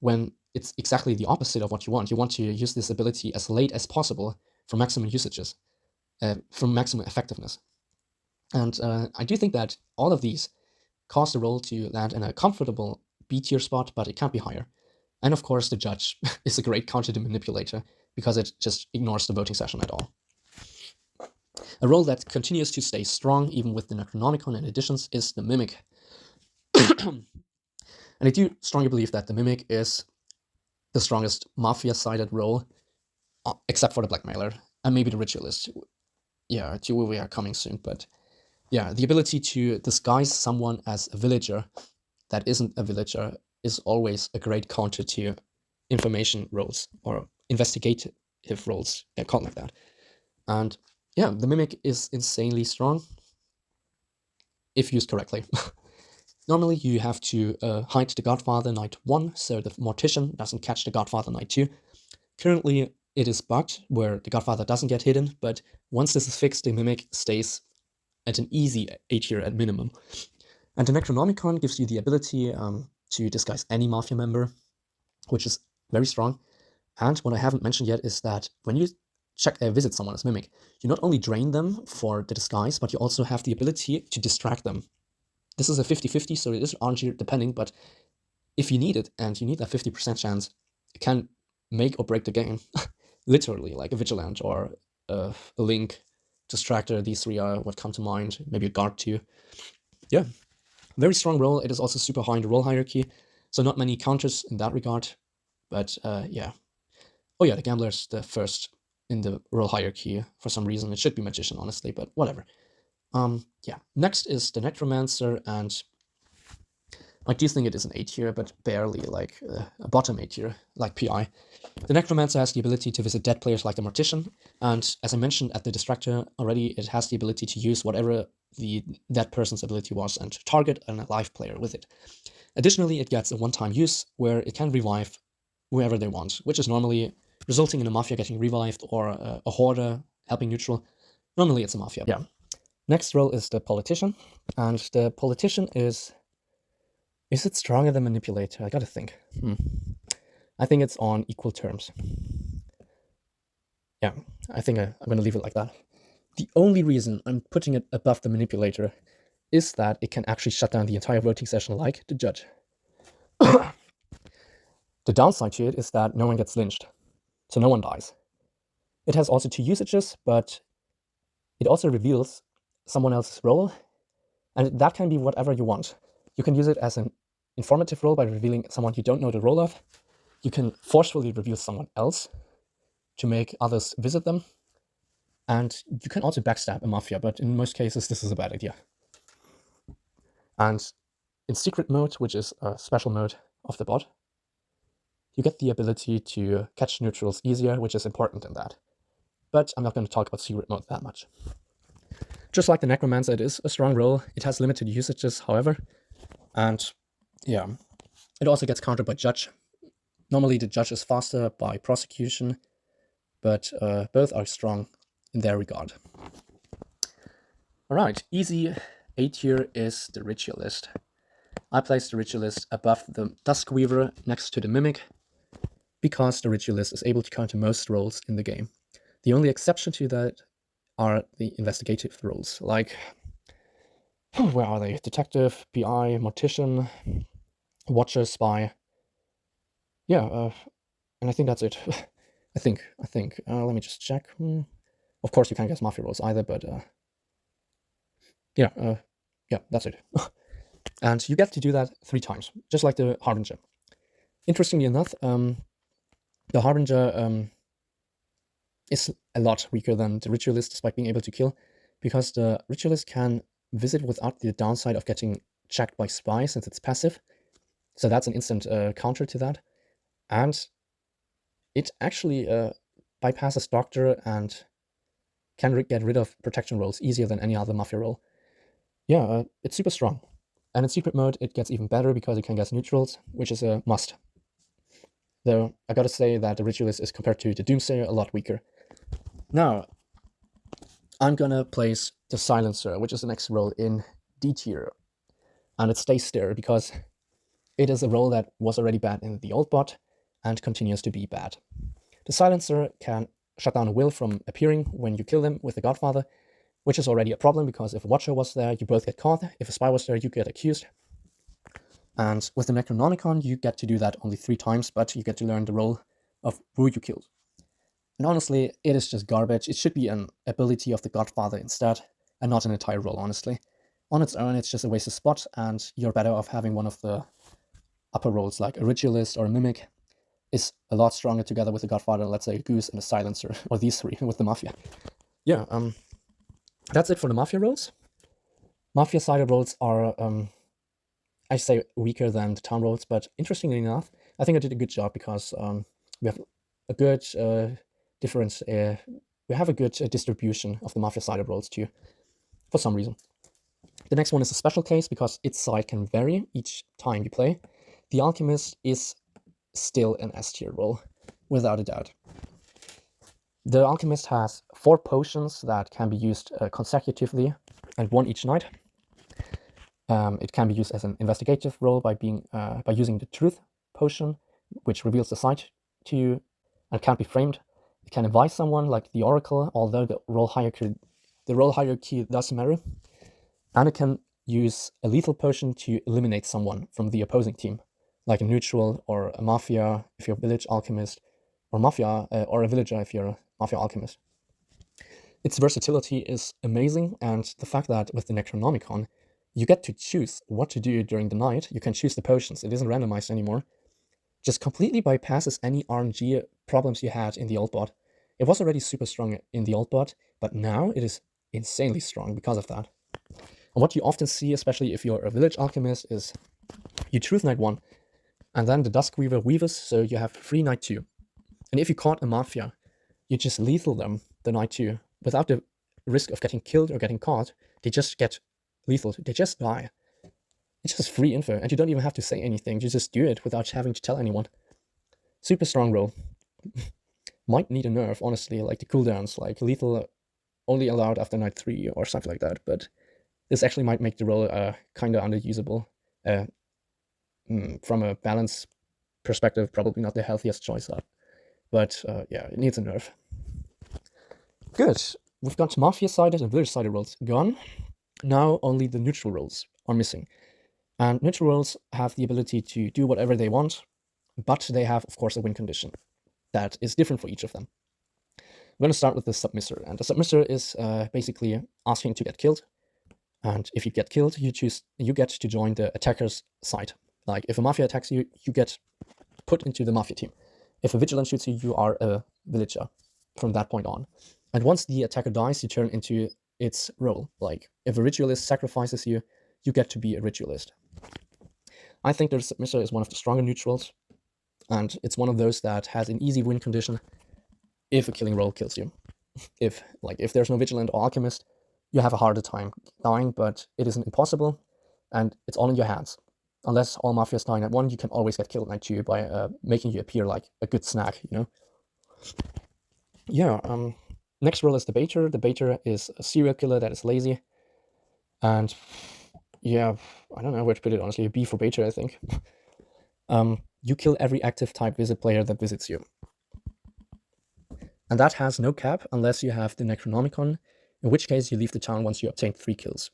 A: when it's exactly the opposite of what you want. You want to use this ability as late as possible for maximum usages, for maximum effectiveness. And I do think that all of these cause the role to land in a comfortable B tier spot, but it can't be higher. And of course, the Judge is a great counter to Manipulator because it just ignores the voting session at all. A role that continues to stay strong even with the Necronomicon and additions is the Mimic. And I do strongly believe that the Mimic is the strongest Mafia-sided role, except for the Blackmailer, and maybe the Ritualist. Yeah, we are coming soon, but yeah, the ability to disguise someone as a villager that isn't a villager is always a great counter to information roles or investigative roles. They're called like that. And yeah, the Mimic is insanely strong if used correctly. Normally, you have to hide the Godfather night 1, so the Mortician doesn't catch the Godfather night 2. Currently, it is bugged, where the Godfather doesn't get hidden, but once this is fixed, the Mimic stays at an easy A tier at minimum. And the Necronomicon gives you the ability to disguise any Mafia member, which is very strong. And what I haven't mentioned yet is that when you visit someone as Mimic, you not only drain them for the disguise, but you also have the ability to distract them. This is a 50-50, so it is RNG depending, but if you need it, and you need that 50% chance, it can make or break the game. Literally, like a Vigilante or a Link, Distractor, these 3 are what come to mind, maybe a Guard too. Yeah, very strong role. It is also super high in the role hierarchy, so not many counters in that regard, but yeah. Oh yeah, the Gambler is the first in the role hierarchy for some reason. It should be Magician, honestly, but whatever. Yeah, next is the Necromancer, and I do think it is an A tier, but barely, like a bottom A tier, like PI. The Necromancer has the ability to visit dead players like the Mortician, and as I mentioned at the Distractor already, it has the ability to use whatever that person's ability was and target a live player with it. Additionally, it gets a one-time use where it can revive whoever they want, which is normally resulting in a Mafia getting revived or a Hoarder helping neutral. Normally it's a Mafia. Yeah. Next role is the Politician, and the Politician is it stronger than Manipulator? I gotta think. I think it's on equal terms. Yeah, I think I'm gonna leave it like that. The only reason I'm putting it above the Manipulator is that it can actually shut down the entire voting session like the Judge. The downside to it is that no one gets lynched, so no one dies. It has also 2 usages, but it also reveals someone else's role, and that can be whatever you want. You can use it as an informative role by revealing someone you don't know the role of. You can forcefully reveal someone else to make others visit them. And you can also backstab a Mafia, but in most cases this is a bad idea. And in secret mode, which is a special mode of the bot, you get the ability to catch neutrals easier, which is important in that. But I'm not going to talk about secret mode that much. Just like the Necromancer, it is a strong role. It has limited usages, however. And yeah, it also gets countered by Judge. Normally the Judge is faster by prosecution, but both are strong in their regard. Alright, easy A tier is the Ritualist. I place the Ritualist above the Duskweaver next to the Mimic, because the Ritualist is able to counter most roles in the game. The only exception to that are the investigative roles, like, where are they? Detective, PI, Mortician, Watcher, Spy. Yeah, and I think that's it. I think. Let me just check. Of course, you can't guess Mafia roles either, but yeah, that's it. And you get to do that 3 times, just like the Harbinger. Interestingly enough, the Harbinger is a lot weaker than the Ritualist, despite being able to kill, because the Ritualist can visit without the downside of getting checked by Spy, since it's passive. So that's an instant counter to that. And it actually bypasses Doctor and can get rid of protection rolls easier than any other Mafia role. Yeah, it's super strong. And in secret mode, it gets even better because it can guess neutrals, which is a must. Though, I gotta say that the Ritualist is, compared to the Doomsayer, a lot weaker. Now, I'm gonna place the Silencer, which is the next role in D tier. And it stays there because it is a role that was already bad in the old bot and continues to be bad. The Silencer can shut down a will from appearing when you kill them with the Godfather, which is already a problem because if a Watcher was there, you both get caught. If a Spy was there, you get accused. And with the Necronomicon, you get to do that only 3 times, but you get to learn the role of who you killed. And honestly, it is just garbage. It should be an ability of the Godfather instead, and not an entire role, honestly. On its own, it's just a wasted spot, and you're better off having one of the upper roles, like a Ritualist or a Mimic, is a lot stronger together with the Godfather, let's say a Goose and a Silencer, or these 3 with the Mafia. Yeah, that's it for the Mafia roles. Mafia-sided roles are, I say, weaker than the town roles, but interestingly enough, I think I did a good job because we have a good difference. We have a good distribution of the Mafia-sided roles too, for some reason. The next one is a special case because its side can vary each time you play. The Alchemist is still an S tier role, without a doubt. The Alchemist has 4 potions that can be used consecutively, and 1 each night. It can be used as an investigative role by using the Truth potion, which reveals the side to you and can't be framed. It can advise someone, like the Oracle, although the role hierarchy does matter. And it can use a lethal potion to eliminate someone from the opposing team, like a neutral or a Mafia if you're a village alchemist, or Mafia or a villager if you're a Mafia alchemist. Its versatility is amazing, and the fact that with the Necronomicon, you get to choose what to do during the night. You can choose the potions. It isn't randomized anymore. Just completely bypasses any RNG problems you had in the old bot. It was already super strong in the old bot, but now it is insanely strong because of that. And what you often see, especially if you're a village alchemist, is you truth night 1, and then the Duskweaver weavers, so you have free night 2. And if you caught a Mafia, you just lethal them the night 2, without the risk of getting killed or getting caught. They just get lethal, they just die. It's just free info, and you don't even have to say anything, you just do it without having to tell anyone. Super strong role. Might need a nerf, honestly, like the cooldowns, like lethal only allowed after night 3 or something like that, but this actually might make the role kinda underusable. From a balance perspective, probably not the healthiest choice up. But yeah, it needs a nerf. Good. We've got Mafia-sided and village-sided roles gone. Now only the neutral roles are missing. And neutral roles have the ability to do whatever they want, but they have, of course, a win condition that is different for each of them. I'm going to start with the Submissor. And the Submissor is basically asking to get killed. And if you get killed, you get to join the attacker's side. Like, if a Mafia attacks you, you get put into the Mafia team. If a Vigilant shoots you, you are a villager from that point on. And once the attacker dies, you turn into its role. Like, if a Ritualist sacrifices you, you get to be a Ritualist. I think the Submissor is one of the stronger neutrals, and it's one of those that has an easy win condition if a killing roll kills you. If there's no Vigilant or Alchemist, you have a harder time dying, but it isn't impossible, and it's all in your hands. Unless all Mafias dying at one, you can always get killed at 2 by making you appear like a good snack, you know? Yeah, next role is the Baiter. The Baiter is a serial killer that is lazy, and yeah, I don't know where to put it, honestly. A B for Baiter, I think. You kill every active type visit player that visits you. And that has no cap unless you have the Necronomicon, in which case you leave the town once you obtain 3 kills,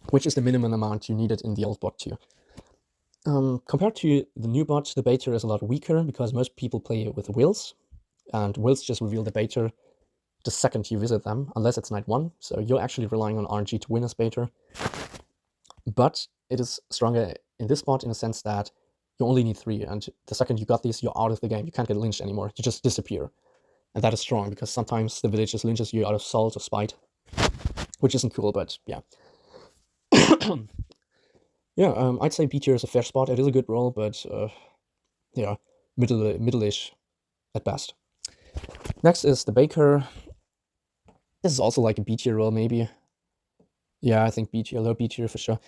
A: which is the minimum amount you needed in the old bot too. Compared to the new bot, the Baiter is a lot weaker because most people play with wills, and wills just reveal the Baiter the second you visit them, unless it's night 1, so you're actually relying on RNG to win as Baiter. But it is stronger in this bot in the sense that you only need 3, and the second you got these, you're out of the game. You can't get lynched anymore. You just disappear. And that is strong, because sometimes the village just lynches you out of salt or spite, which isn't cool, but yeah. Yeah, I'd say B tier is a fair spot. It is a good role, but yeah, middle-ish at best. Next is the Baker. This is also like a B tier role, maybe. Yeah, I think B tier, low B tier for sure.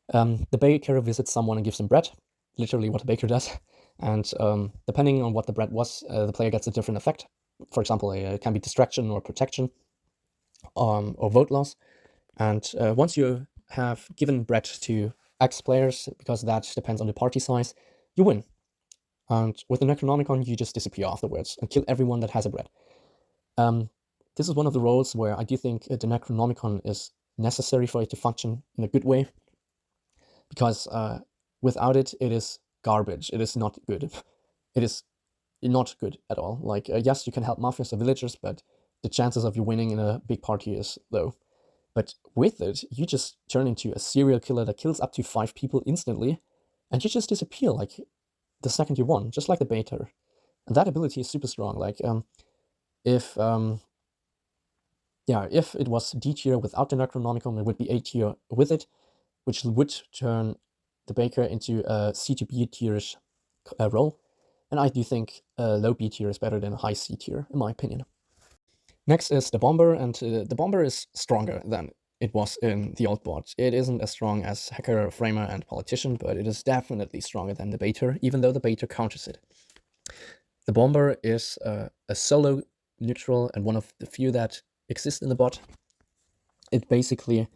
A: The Baker visits someone and gives them bread, literally what a baker does. And depending on what the bread was, the player gets a different effect. For example, it can be distraction or protection, or vote loss. And once you have given bread to X players, because that depends on the party size, you win. And with the Necronomicon, you just disappear afterwards and kill everyone that has a bread. This is one of the roles where I do think the Necronomicon is necessary for it to function in a good way, because without it, it is garbage. It is not good. It is not good at all. Like, yes, you can help Mafias or villagers, but the chances of you winning in a big party is low. But with it, you just turn into a serial killer that kills up to 5 people instantly, and you just disappear like the second you won, just like the Baiter. And that ability is super strong. Like, if it was D tier without the Necronomicon, it would be A tier with it, which would turn the Baker into a C to B tierish role. And I do think low B tier is better than high C tier, in my opinion. Next is the Bomber, and the Bomber is stronger than it was in the old bot. It isn't as strong as Hacker, Framer, and Politician, but it is definitely stronger than the Baiter, even though the Baiter counters it. The Bomber is a solo neutral and one of the few that exist in the bot. It basically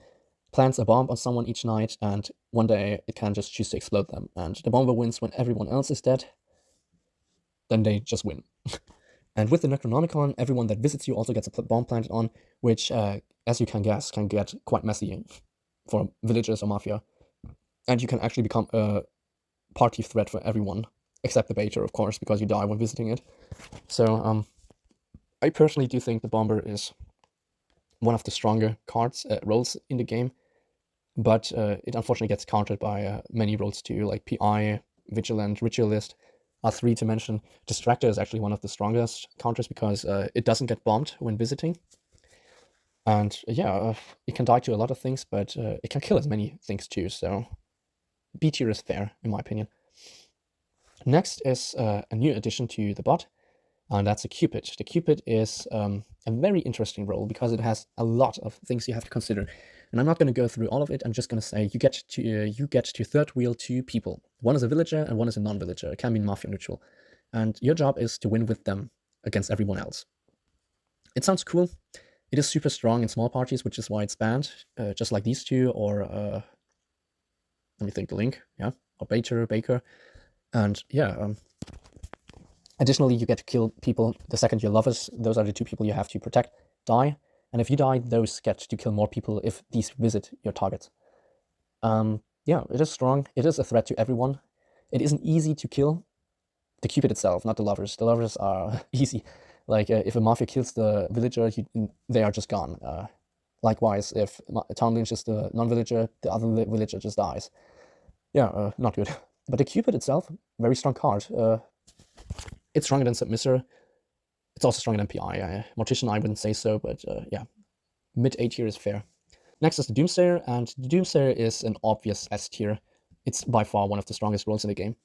A: plants a bomb on someone each night, and one day it can just choose to explode them. And the Bomber wins when everyone else is dead. Then they just win. And with the Necronomicon, everyone that visits you also gets a bomb planted on, which, as you can guess, can get quite messy for villagers or Mafia. And you can actually become a party threat for everyone, except the Baiter, of course, because you die when visiting it. So, I personally do think the Bomber is one of the stronger roles in the game, but it unfortunately gets countered by many roles too, like PI, Vigilant, Ritualist, are 3 to mention. Distractor is actually one of the strongest counters because it doesn't get bombed when visiting. And yeah, it can die to a lot of things, but it can kill as many things too, so B tier is fair, in my opinion. Next is a new addition to the bot, and that's a Cupid. The Cupid is a very interesting role because it has a lot of things you have to consider. And I'm not going to go through all of it. I'm just going to say you get to third wheel 2 people. One is a villager and one is a non-villager. It can be Mafia neutral. And your job is to win with them against everyone else. It sounds cool. It is super strong in small parties, which is why it's banned, just like these 2, or let me think, the Link, yeah, or Baker. And yeah, additionally, you get to kill people the second your lovers, those are the 2 people you have to protect, die. And if you die, those get to kill more people if these visit your targets. Yeah, it is strong. It is a threat to everyone. It isn't easy to kill the Cupid itself, not the lovers. The lovers are easy. Like, if a Mafia kills the villager, they are just gone. Likewise, if a town lynches the non-villager, the other villager just dies. Yeah, not good. But the Cupid itself, very strong card. It's stronger than Submissor. It's also stronger than PI. Mortician, I wouldn't say so, but yeah, mid A tier is fair. Next is the Doomsayer, and the Doomsayer is an obvious S tier. It's by far one of the strongest rolls in the game.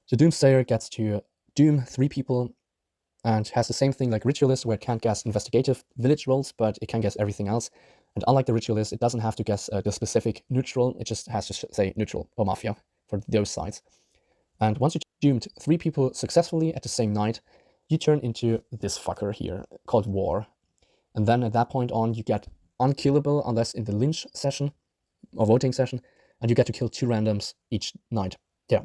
A: The Doomsayer gets to doom 3 people and has the same thing like Ritualist, where it can't guess investigative village rolls, but it can guess everything else. And unlike the Ritualist, it doesn't have to guess the specific neutral, it just has to say neutral or Mafia for those sides. And once you doomed 3 people successfully at the same night, you turn into this fucker here called War. And then at that point on, you get unkillable unless in the lynch session or voting session, and you get to kill 2 randoms each night. Yeah,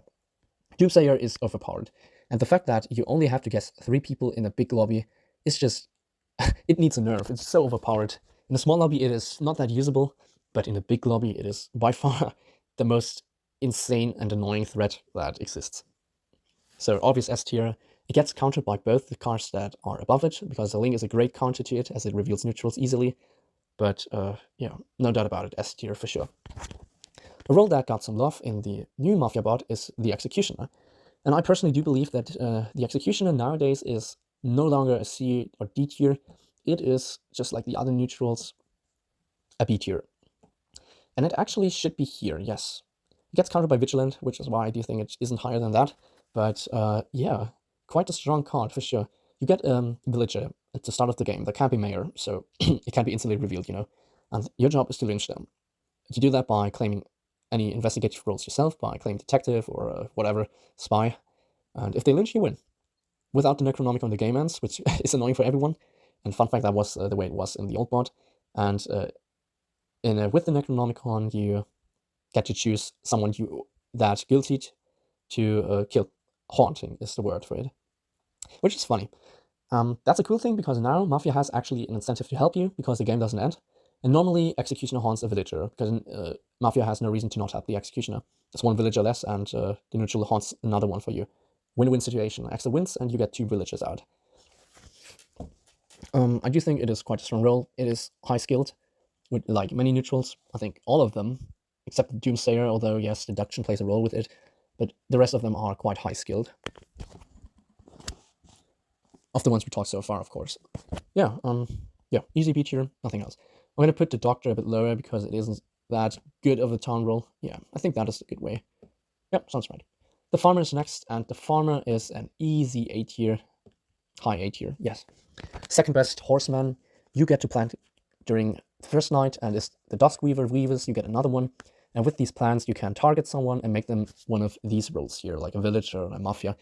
A: Doomsayer is overpowered. And the fact that you only have to guess 3 people in a big lobby is just, it needs a nerf. It's so overpowered. In a small lobby, it is not that usable, but in a big lobby, it is by far the most insane and annoying threat that exists. So obvious S tier. It gets countered by both the cards that are above it, because the Link is a great counter to it, as it reveals neutrals easily. But yeah, no doubt about it, S tier for sure. The role that got some love in the new Mafia bot is the Executioner. And I personally do believe that the Executioner nowadays is no longer a C or D tier. It is, just like the other neutrals, a B tier. And it actually should be here, yes. It gets countered by Vigilante, which is why I do think it isn't higher than that. But yeah, quite a strong card for sure. You get Villager at the start of the game. There can't be Mayor, so it can't be instantly revealed, you know. And your job is to lynch them. You do that by claiming any investigative roles yourself, by claiming detective or whatever, spy. And if they lynch, you win. Without the Necronomicon, the game ends, which is annoying for everyone. And fun fact, that was the way it was in the old mod. And with the Necronomicon, you get to choose someone that's guilty to kill. Haunting is the word for it, which is funny. That's a cool thing, because now Mafia has actually an incentive to help you, because the game doesn't end. And normally, Executioner haunts a villager, because Mafia has no reason to not help the Executioner. There's 1 villager less, and the neutral haunts another one for you. Win-win situation. Extra wins, and you get 2 villagers out. I do think it is quite a strong role. It is high-skilled, with like many neutrals. I think all of them, except Doomsayer, although yes, deduction plays a role with it, but the rest of them are quite high-skilled. Of the ones we talked so far, of course. Yeah, easy B tier, nothing else. I'm gonna put the Doctor a bit lower because it isn't that good of a town role. Yeah, I think that is a good way. Yep, sounds right. The Farmer is next, and the Farmer is an easy A tier, high A tier, yes. Second best, Horseman. You get to plant during the first night, and it's the Duskweaver Weavers, you get another one. And with these plans, you can target someone and make them one of these roles here, like a village or a Mafia.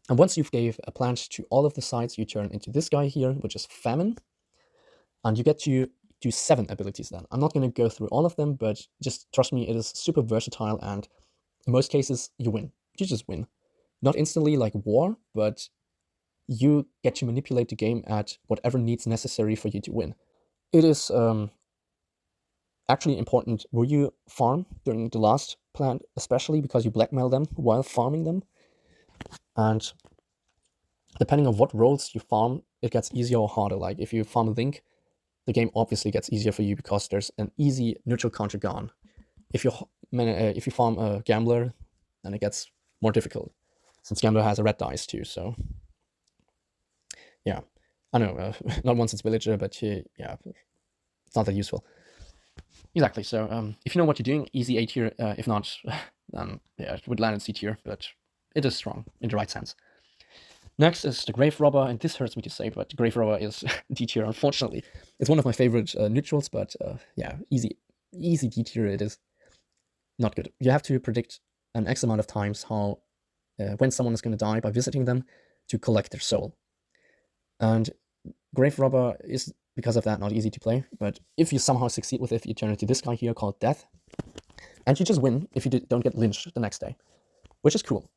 A: And once you've gave a plant to all of the sides, you turn into this guy here, which is Famine. And you get to do 7 abilities then. I'm not going to go through all of them, but just trust me, it is super versatile, and in most cases, you win. You just win. Not instantly like War, but you get to manipulate the game at whatever needs necessary for you to win. It is actually important where you farm during the last plant, especially because you blackmail them while farming them. And depending on what roles you farm, it gets easier or harder. Like if you farm a Link, the game obviously gets easier for you because there's an easy neutral counter gone. If you farm a Gambler, then it gets more difficult, since Gambler has a red dice too, so yeah. I know, not once it's Villager, but yeah, it's not that useful. Exactly, so if you know what you're doing, easy A tier. If not, then yeah, it would land in C tier, but it is strong in the right sense. Next is the Graverobber, and this hurts me to say, but the Graverobber is D tier, unfortunately. It's one of my favorite neutrals, but yeah, easy D tier it is. Not good. You have to predict an X amount of times how when someone is going to die by visiting them to collect their soul. And Graverobber is, because of that, not easy to play, but if you somehow succeed with it, you turn into this guy here called Death, and you just win if you don't get lynched the next day, which is cool.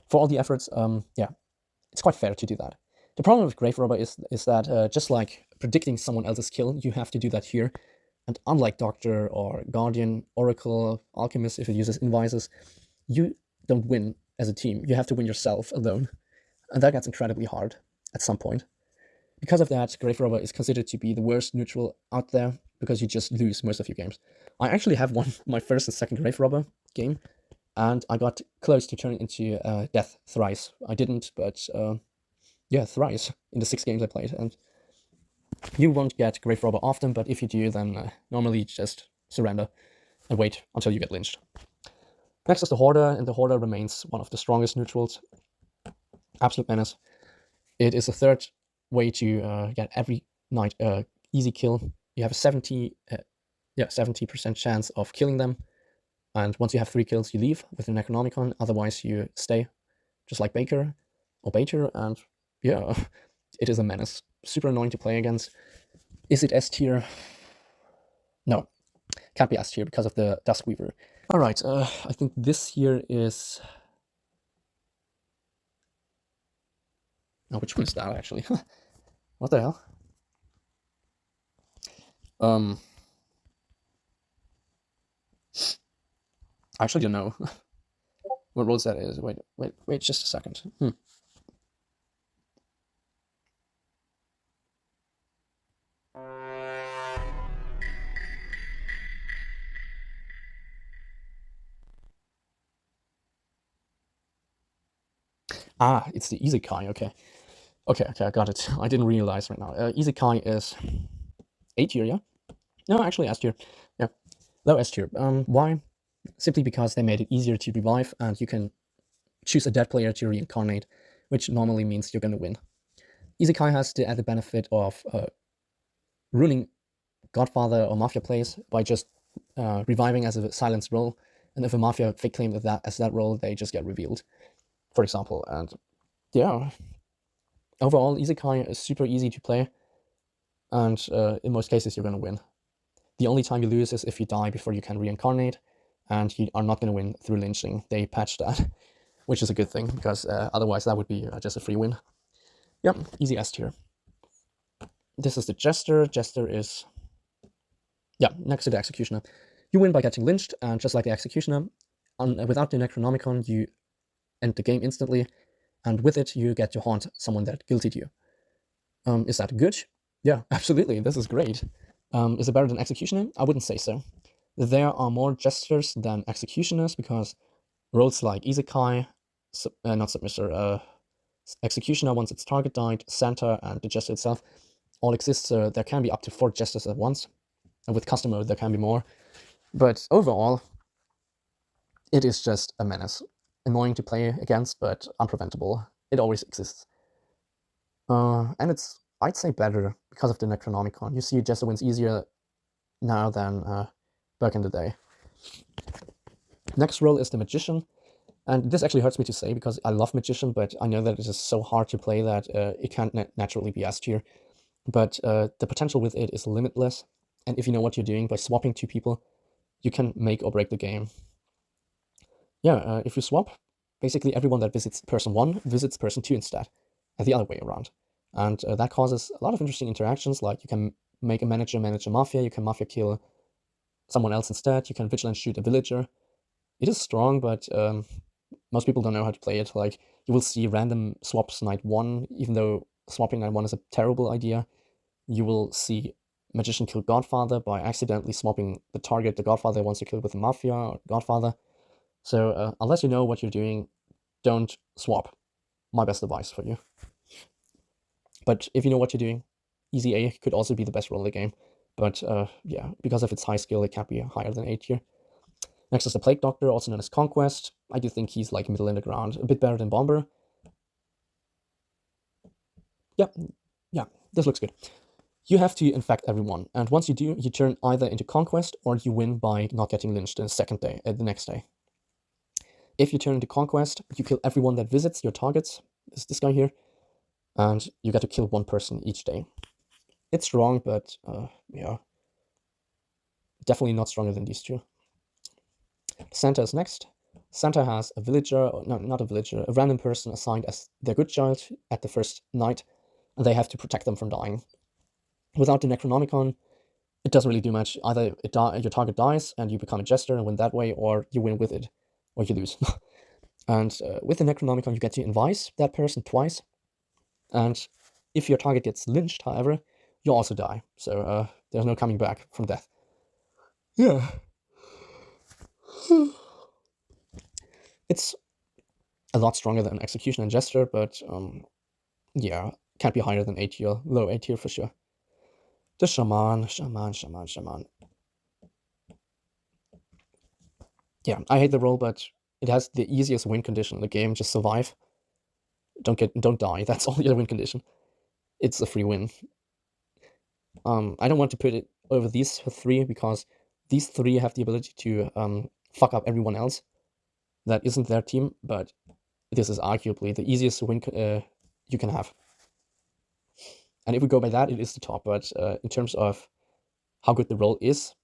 A: For all the efforts, yeah, it's quite fair to do that. The problem with Graverobber is that just like predicting someone else's kill, you have to do that here, and unlike Doctor or Guardian, Oracle, Alchemist, if it uses Invises, you don't win as a team. You have to win yourself alone, and that gets incredibly hard at some point. Because of that, Graverobber is considered to be the worst neutral out there, because you just lose most of your games. I actually have won my first and second Graverobber game, and I got close to turning into death thrice. I didn't, but yeah, thrice in the 6 games I played. And you won't get Graverobber often, but if you do, then normally just surrender and wait until you get lynched. Next is the Hoarder, and the Hoarder remains one of the strongest neutrals. Absolute menace. It is the third way to get every knight easy kill. You have a 70% chance of killing them, and once you have 3 kills, you leave with the Necronomicon. Otherwise, you stay, just like Baker or Bater, and yeah, it is a menace. Super annoying to play against. Is it S tier? No, can't be S tier because of the Duskweaver. All right, I think this here is. Oh, which one is that actually? What the hell? I actually don't know what roles that is. Wait, just a second. Ah, it's the Isekai, okay. Okay, I got it. I didn't realize right now. Isekai is A tier, yeah? No, actually S tier. Yeah, low S tier. Why? Simply because they made it easier to revive, and you can choose a dead player to reincarnate, which normally means you're going to win. Isekai has the added benefit of ruining Godfather or Mafia plays by just reviving as a silenced role, and if a Mafia fake claim that as that role, they just get revealed, for example. And yeah, overall, Isekai is super easy to play, and in most cases, you're going to win. The only time you lose is if you die before you can reincarnate, and you are not going to win through lynching. They patched that, which is a good thing, because otherwise that would be just a free win. Yep, easy S tier. This is the Jester. Jester is, yeah, next to the Executioner. You win by getting lynched, and just like the Executioner, without the Necronomicon, you end the game instantly, and with it, you get to haunt someone that guiltied you. Is that good? Yeah, absolutely, this is great. Is it better than Executioner? I wouldn't say so. There are more Jesters than Executioners, because roles like Isekai, not Submissor, Executioner once its target died, Santa, and the Jester itself all exist, so there can be up to 4 Jesters at once, and with custom mode there can be more. But overall, it is just a menace. Annoying to play against, but unpreventable. It always exists. And it's, I'd say, better because of the Necronomicon. You see, Jester wins easier now than back in the day. Next role is the Magician. And this actually hurts me to say because I love Magician, but I know that it is so hard to play that it can't naturally be S tier. But the potential with it is limitless. And if you know what you're doing, by swapping 2 people, you can make or break the game. Yeah, if you swap, basically everyone that visits person 1 visits person 2 instead, and the other way around. And that causes a lot of interesting interactions, like you can make a manager manage a Mafia, you can Mafia kill someone else instead, you can Vigilante shoot a villager. It is strong, but most people don't know how to play it. Like, you will see random swaps night 1, even though swapping night 1 is a terrible idea. You will see Magician kill Godfather by accidentally swapping the target the Godfather wants to kill with a Mafia or Godfather. So unless you know what you're doing, don't swap. My best advice for you. But if you know what you're doing, easy A could also be the best role in the game. But yeah, because of its high skill, it can't be higher than A tier. Next is the Plague Doctor, also known as Conquest. I do think he's like middle in the ground, a bit better than Bomber. Yeah, this looks good. You have to infect everyone, and once you do, you turn either into Conquest or you win by not getting lynched the next day. If you turn into Conquest, you kill everyone that visits your targets, this guy here, and you get to kill 1 person each day. It's strong, but yeah, definitely not stronger than these 2. Santa is next. Santa has a villager, or no, not a villager, a random person assigned as their good child at the first night, and they have to protect them from dying. Without the Necronomicon, it doesn't really do much. Either your target dies and you become a Jester and win that way, or you win with it, or you lose. And with the Necronomicon, you get to advise that person twice, and if your target gets lynched, however, you'll also die. So there's no coming back from death. Yeah. It's a lot stronger than Execution and Jester, but yeah, can't be higher than A tier, low A tier for sure. The Shaman. Yeah, I hate the role, but it has the easiest win condition in the game. Just survive. Don't die. That's all your win condition. It's a free win. I don't want to put it over these three because these three have the ability to fuck up everyone else that isn't their team, but this is arguably the easiest win you can have. And if we go by that, it is the top, but in terms of how good the role is,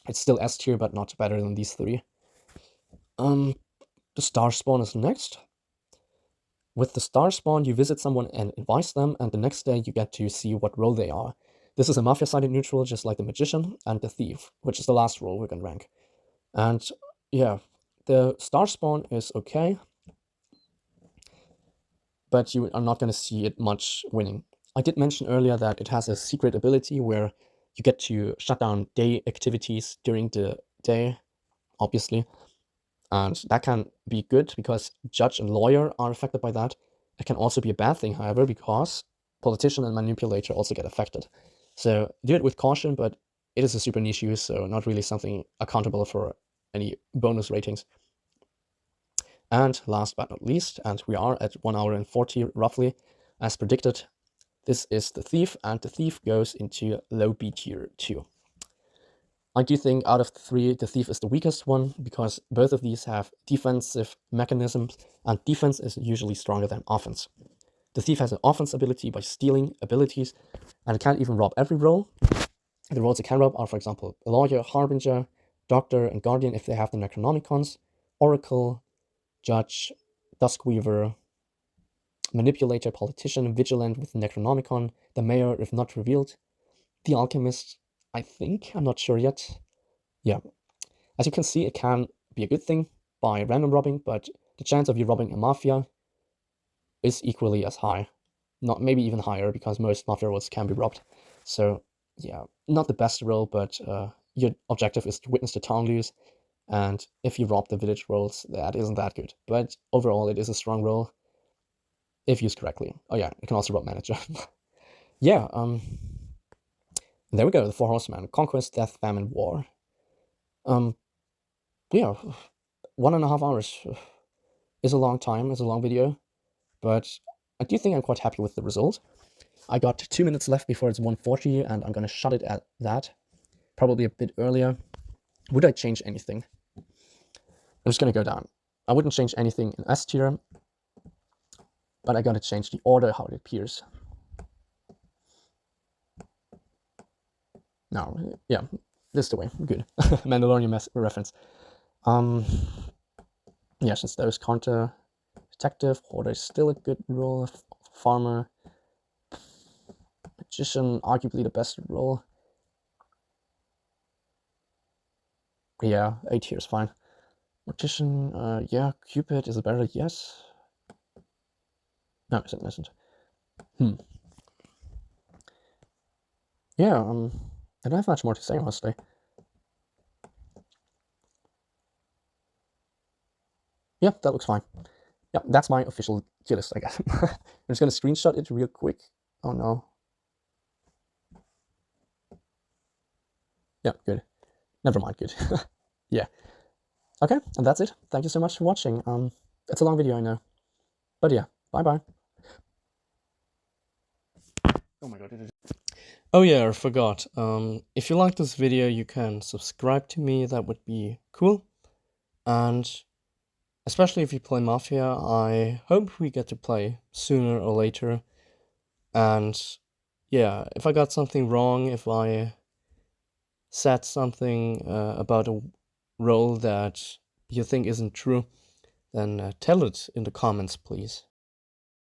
A: it's still S tier, but not better than these three. The Starspawn is next. With the Starspawn, you visit someone and advise them, and the next day you get to see what role they are. This is a Mafia-sided neutral, just like the Magician and the Thief, which is the last role we're gonna rank. And yeah, the Starspawn is okay, but you are not gonna see it much winning. I did mention earlier that it has a secret ability where you get to shut down day activities during the day, obviously. And that can be good because judge and lawyer are affected by that. It can also be a bad thing, however, because politician and manipulator also get affected. So do it with caution, but it is a super niche use, so not really something accountable for any bonus ratings. And last but not least, and we are at 1 hour and 40 roughly, as predicted, this is the Thief, and the Thief goes into low B tier 2. I do think out of the three, the Thief is the weakest one, because both of these have defensive mechanisms, and defense is usually stronger than offense. The Thief has an offense ability by stealing abilities, and it can't even rob every role. The roles it can rob are, for example, Lawyer, Harbinger, Doctor, and Guardian if they have the Necronomicons, Oracle, Judge, Duskweaver, Manipulator, Politician, Vigilante with Necronomicon, the Mayor if not revealed, the Alchemist, I think, I'm not sure yet. Yeah, as you can see, it can be a good thing by random robbing, but the chance of you robbing a Mafia is equally as high. Not maybe even higher, because most Mafia roles can be robbed. So yeah, not the best role, but your objective is to witness the town lose, and if you rob the village roles, that isn't that good. But overall, it is a strong role if used correctly. Oh yeah, it can also rob manager. Yeah, there we go, the Four Horsemen: Conquest, Death, Famine, War. Yeah, 1.5 hours is a long time, is a long video, but I do think I'm quite happy with the result. I got 2 minutes left before it's 1:40, and I'm gonna shut it at that, probably a bit earlier. Would I change anything? I'm just gonna go down. I wouldn't change anything in S tier, but I gotta change the order how it appears. No, yeah, this is the way, good. Mandalorian reference. Yeah, since there is counter detective, Hoarder is still a good role. Farmer, Magician, arguably the best role. Yeah, A tier is fine. Mortician, yeah, Cupid is a better, yes. No, it isn't. Yeah, I don't have much more to say, honestly. Yeah, that looks fine. Yeah, that's my official tier list, I guess. I'm just gonna screenshot it real quick. Oh no. Yeah, good. Never mind, good. Yeah. Okay, and that's it. Thank you so much for watching. It's a long video, I know. But yeah, bye-bye. Oh my god, oh yeah, I forgot. If you like this video, you can subscribe to me. That would be cool. And especially if you play Mafia, I hope we get to play sooner or later. And yeah, if I got something wrong, if I said something about a role that you think isn't true, then tell it in the comments, please.